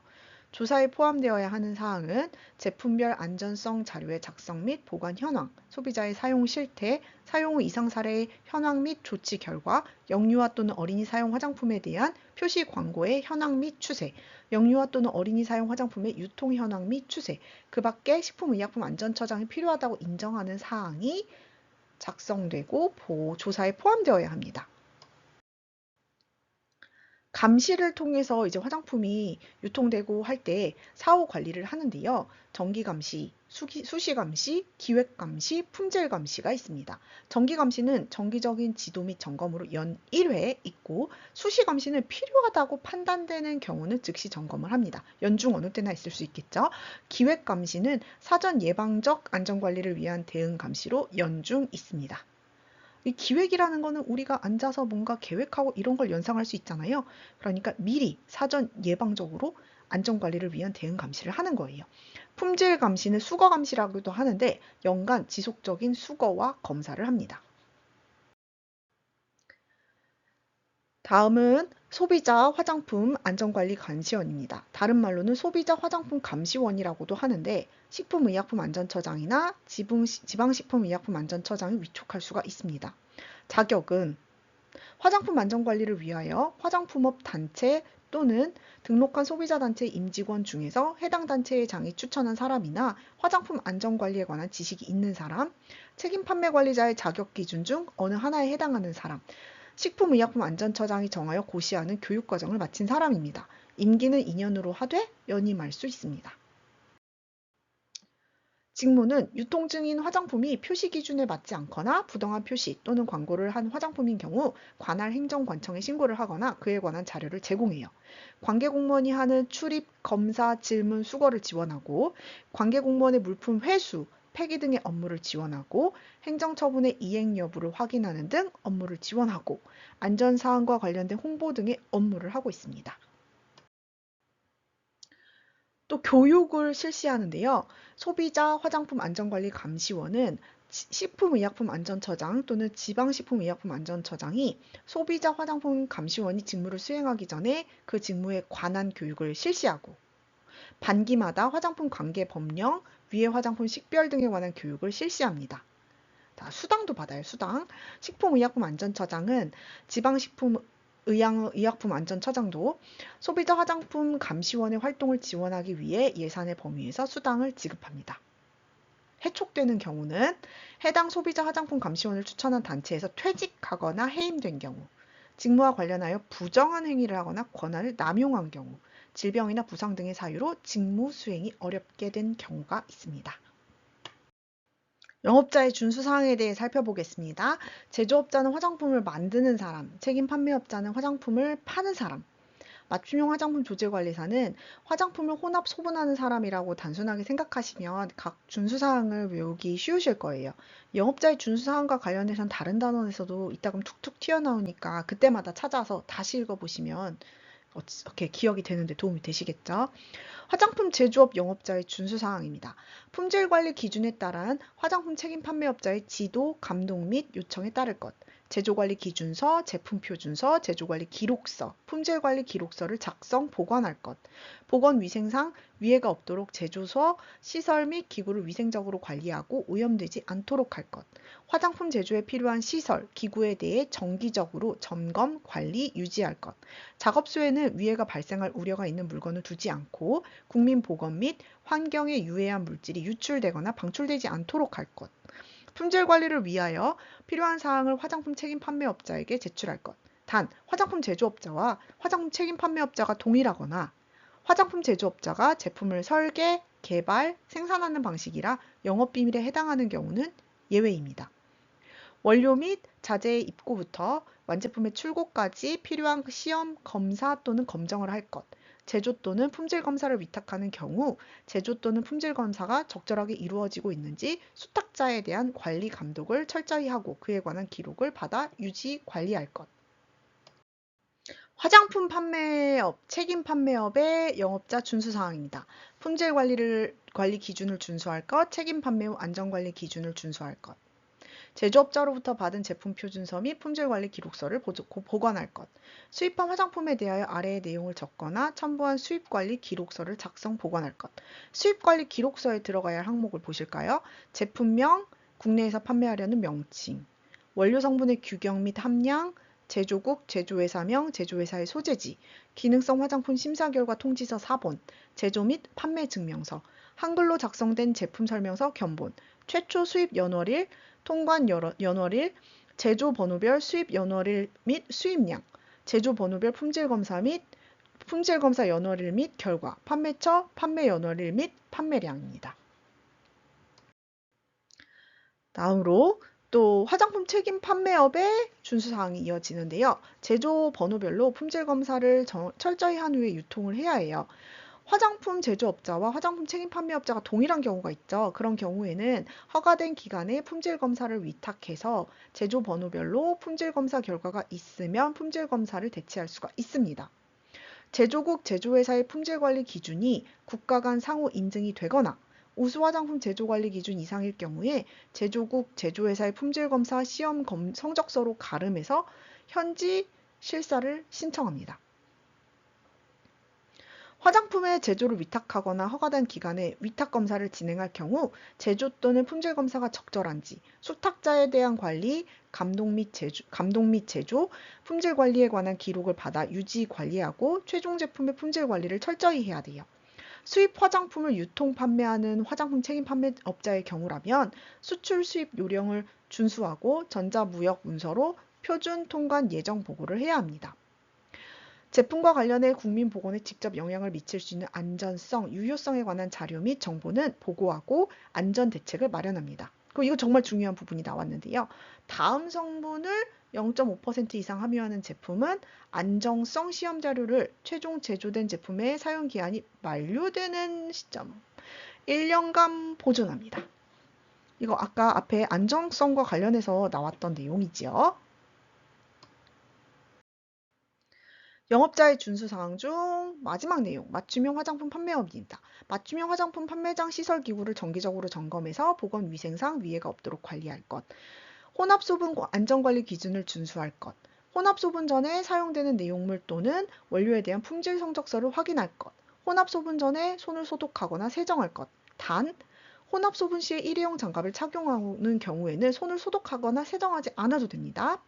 조사에 포함되어야 하는 사항은 제품별 안전성 자료의 작성 및 보관 현황, 소비자의 사용 실태, 사용 후 이상 사례의 현황 및 조치 결과, 영유아 또는 어린이 사용 화장품에 대한 표시 광고의 현황 및 추세, 영유아 또는 어린이 사용 화장품의 유통 현황 및 추세, 그 밖에 식품의약품안전처장이 필요하다고 인정하는 사항이 작성되고 조사에 포함되어야 합니다. 감시를 통해서 이제 화장품이 유통되고 할 때 사후 관리를 하는데요. 정기 감시, 수시 감시, 기획 감시, 품질 감시가 있습니다. 정기 감시는 정기적인 지도 및 점검으로 연 1회 있고 수시 감시는 필요하다고 판단되는 경우는 즉시 점검을 합니다. 연중 어느 때나 있을 수 있겠죠. 기획 감시는 사전 예방적 안전 관리를 위한 대응 감시로 연중 있습니다. 이 기획이라는 거는 우리가 앉아서 뭔가 계획하고 이런 걸 연상할 수 있잖아요. 그러니까 미리 사전 예방적으로 안전관리를 위한 대응 감시를 하는 거예요. 품질 감시는 수거 감시라고도 하는데 연간 지속적인 수거와 검사를 합니다. 다음은 소비자 화장품 안전관리 감시원입니다. 다른 말로는 소비자 화장품 감시원이라고도 하는데 식품의약품안전처장이나 지방식품의약품안전처장이 위촉할 수가 있습니다. 자격은 화장품 안전관리를 위하여 화장품업 단체 또는 등록한 소비자단체 임직원 중에서 해당 단체의 장이 추천한 사람이나 화장품 안전관리에 관한 지식이 있는 사람, 책임 판매관리자의 자격 기준 중 어느 하나에 해당하는 사람, 식품의약품안전처장이 정하여 고시하는 교육과정을 마친 사람입니다. 임기는 2년으로 하되 연임할 수 있습니다. 직무는 유통 중인 화장품이 표시 기준에 맞지 않거나 부당한 표시 또는 광고를 한 화장품인 경우 관할 행정관청에 신고를 하거나 그에 관한 자료를 제공해요. 관계공무원이 하는 출입, 검사, 질문, 수거를 지원하고 관계공무원의 물품 회수, 폐기 등의 업무를 지원하고 행정처분의 이행 여부를 확인하는 등 업무를 지원하고 안전사항과 관련된 홍보 등의 업무를 하고 있습니다. 또 교육을 실시하는데요. 소비자 화장품 안전관리 감시원은 식품의약품안전처장 또는 지방식품의약품안전처장이 소비자 화장품 감시원이 직무를 수행하기 전에 그 직무에 관한 교육을 실시하고 반기마다 화장품 관계 법령, 위해 화장품 식별 등에 관한 교육을 실시합니다. 수당도 받아요, 수당. 식품의약품안전처장은 지방식품의약품안전처장도 소비자 화장품 감시원의 활동을 지원하기 위해 예산의 범위에서 수당을 지급합니다. 해촉되는 경우는 해당 소비자 화장품 감시원을 추천한 단체에서 퇴직하거나 해임된 경우, 직무와 관련하여 부정한 행위를 하거나 권한을 남용한 경우, 질병이나 부상 등의 사유로 직무 수행이 어렵게 된 경우가 있습니다. 영업자의 준수사항에 대해 살펴보겠습니다. 제조업자는 화장품을 만드는 사람, 책임 판매업자는 화장품을 파는 사람, 맞춤형 화장품 조제관리사는 화장품을 혼합 소분하는 사람이라고 단순하게 생각하시면 각 준수사항을 외우기 쉬우실 거예요. 영업자의 준수사항과 관련해서는 다른 단원에서도 이따금 툭툭 튀어나오니까 그때마다 찾아서 다시 읽어보시면 이렇게 기억이 되는데 도움이 되시겠죠? 화장품 제조업 영업자의 준수사항입니다. 품질관리 기준에 따른 화장품 책임 판매업자의 지도, 감독 및 요청에 따를 것. 제조관리 기준서, 제품표준서, 제조관리 기록서, 품질관리 기록서를 작성, 보관할 것. 보건위생상 위해가 없도록 제조소, 시설 및 기구를 위생적으로 관리하고 오염되지 않도록 할 것. 화장품 제조에 필요한 시설, 기구에 대해 정기적으로 점검, 관리, 유지할 것. 작업소에는 위해가 발생할 우려가 있는 물건을 두지 않고 국민보건 및 환경에 유해한 물질이 유출되거나 방출되지 않도록 할 것. 품질 관리를 위하여 필요한 사항을 화장품 책임 판매업자에게 제출할 것. 단, 화장품 제조업자와 화장품 책임 판매업자가 동일하거나 화장품 제조업자가 제품을 설계, 개발, 생산하는 방식이라 영업비밀에 해당하는 경우는 예외입니다. 원료 및 자재의 입고부터 완제품의 출고까지 필요한 시험, 검사 또는 검정을 할 것. 제조 또는 품질 검사를 위탁하는 경우 제조 또는 품질 검사가 적절하게 이루어지고 있는지 수탁자에 대한 관리 감독을 철저히 하고 그에 관한 기록을 받아 유지 관리할 것. 화장품 판매업, 책임 판매업의 영업자 준수사항입니다. 품질 관리 기준을 준수할 것, 책임 판매 후 안전관리 기준을 준수할 것. 제조업자로부터 받은 제품 표준서 및 품질관리 기록서를 보관할 것. 수입한 화장품에 대하여 아래의 내용을 적거나 첨부한 수입관리 기록서를 작성 보관할 것. 수입관리 기록서에 들어가야 할 항목을 보실까요? 제품명, 국내에서 판매하려는 명칭, 원료 성분의 규격 및 함량, 제조국, 제조회사명, 제조회사의 소재지, 기능성 화장품 심사 결과 통지서 4본, 제조 및 판매 증명서, 한글로 작성된 제품 설명서 견본, 최초 수입 연월일, 통관 연월일, 제조 번호별 수입 연월일 및 수입량, 제조 번호별 품질 검사 및 품질 검사 연월일 및 결과, 판매처, 판매 연월일 및 판매량입니다. 다음으로 또 화장품 책임 판매업의 준수사항이 이어지는데요. 제조 번호별로 품질 검사를 철저히 한 후에 유통을 해야 해요. 화장품 제조업자와 화장품 책임 판매업자가 동일한 경우가 있죠. 그런 경우에는 허가된 기관에 품질 검사를 위탁해서 제조 번호별로 품질 검사 결과가 있으면 품질 검사를 대체할 수가 있습니다. 제조국 제조회사의 품질 관리 기준이 국가 간 상호 인증이 되거나 우수 화장품 제조 관리 기준 이상일 경우에 제조국 제조회사의 품질 검사 시험 성적서로 가름해서 현지 실사를 신청합니다. 화장품의 제조를 위탁하거나 허가된 기관에 위탁 검사를 진행할 경우 제조 또는 품질 검사가 적절한지, 수탁자에 대한 관리, 감독 및 제조, 품질 관리에 관한 기록을 받아 유지 관리하고 최종 제품의 품질 관리를 철저히 해야 돼요. 수입 화장품을 유통 판매하는 화장품 책임 판매업자의 경우라면 수출 수입 요령을 준수하고 전자무역 문서로 표준 통관 예정 보고를 해야 합니다. 제품과 관련해 국민 보건에 직접 영향을 미칠 수 있는 안전성, 유효성에 관한 자료 및 정보는 보고하고 안전 대책을 마련합니다. 이거 정말 중요한 부분이 나왔는데요. 다음 성분을 0.5% 이상 함유하는 제품은 안정성 시험 자료를 최종 제조된 제품의 사용 기한이 만료되는 시점 1년간 보존합니다. 이거 아까 앞에 안정성과 관련해서 나왔던 내용이지요. 영업자의 준수 사항 중 마지막 내용, 맞춤형 화장품 판매업입니다. 맞춤형 화장품 판매장 시설 기구를 정기적으로 점검해서 보건 위생상 위해가 없도록 관리할 것. 혼합소분 안전관리 기준을 준수할 것. 혼합소분 전에 사용되는 내용물 또는 원료에 대한 품질 성적서를 확인할 것. 혼합소분 전에 손을 소독하거나 세정할 것. 단, 혼합소분 시에 일회용 장갑을 착용하는 경우에는 손을 소독하거나 세정하지 않아도 됩니다.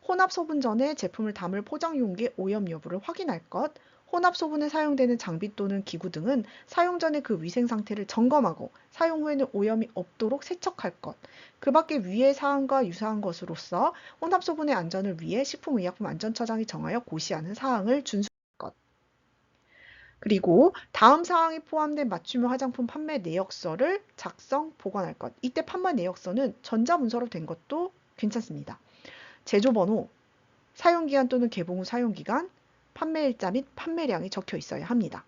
혼합소분 전에 제품을 담을 포장 용기의 오염 여부를 확인할 것, 혼합소분에 사용되는 장비 또는 기구 등은 사용 전에 그 위생 상태를 점검하고 사용 후에는 오염이 없도록 세척할 것, 그 밖에 위의 사항과 유사한 것으로서 혼합소분의 안전을 위해 식품의약품안전처장이 정하여 고시하는 사항을 준수할 것. 그리고 다음 사항이 포함된 맞춤형 화장품 판매 내역서를 작성, 보관할 것. 이때 판매 내역서는 전자문서로 된 것도 괜찮습니다. 제조번호, 사용기간 또는 개봉 후 사용기간, 판매일자 및 판매량이 적혀 있어야 합니다.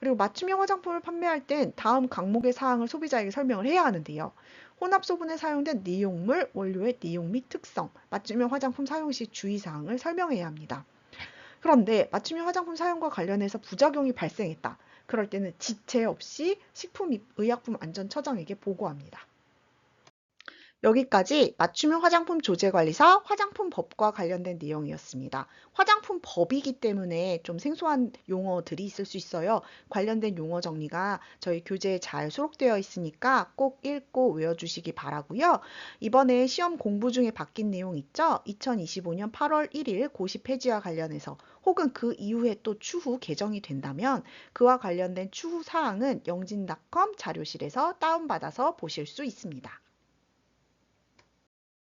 그리고 맞춤형 화장품을 판매할 땐 다음 항목의 사항을 소비자에게 설명을 해야 하는데요. 혼합소분에 사용된 내용물, 원료의 내용 및 특성, 맞춤형 화장품 사용 시 주의사항을 설명해야 합니다. 그런데 맞춤형 화장품 사용과 관련해서 부작용이 발생했다. 그럴 때는 지체 없이 식품의약품안전처장에게 보고합니다. 여기까지 맞춤형 화장품 조제관리사 화장품법과 관련된 내용이었습니다. 화장품법이기 때문에 좀 생소한 용어들이 있을 수 있어요. 관련된 용어 정리가 저희 교재에 잘 수록되어 있으니까 꼭 읽고 외워주시기 바라고요. 이번에 시험 공부 중에 바뀐 내용 있죠? 2025년 8월 1일 고시 폐지와 관련해서 혹은 그 이후에 또 추후 개정이 된다면 그와 관련된 추후 사항은 영진닷컴 자료실에서 다운받아서 보실 수 있습니다.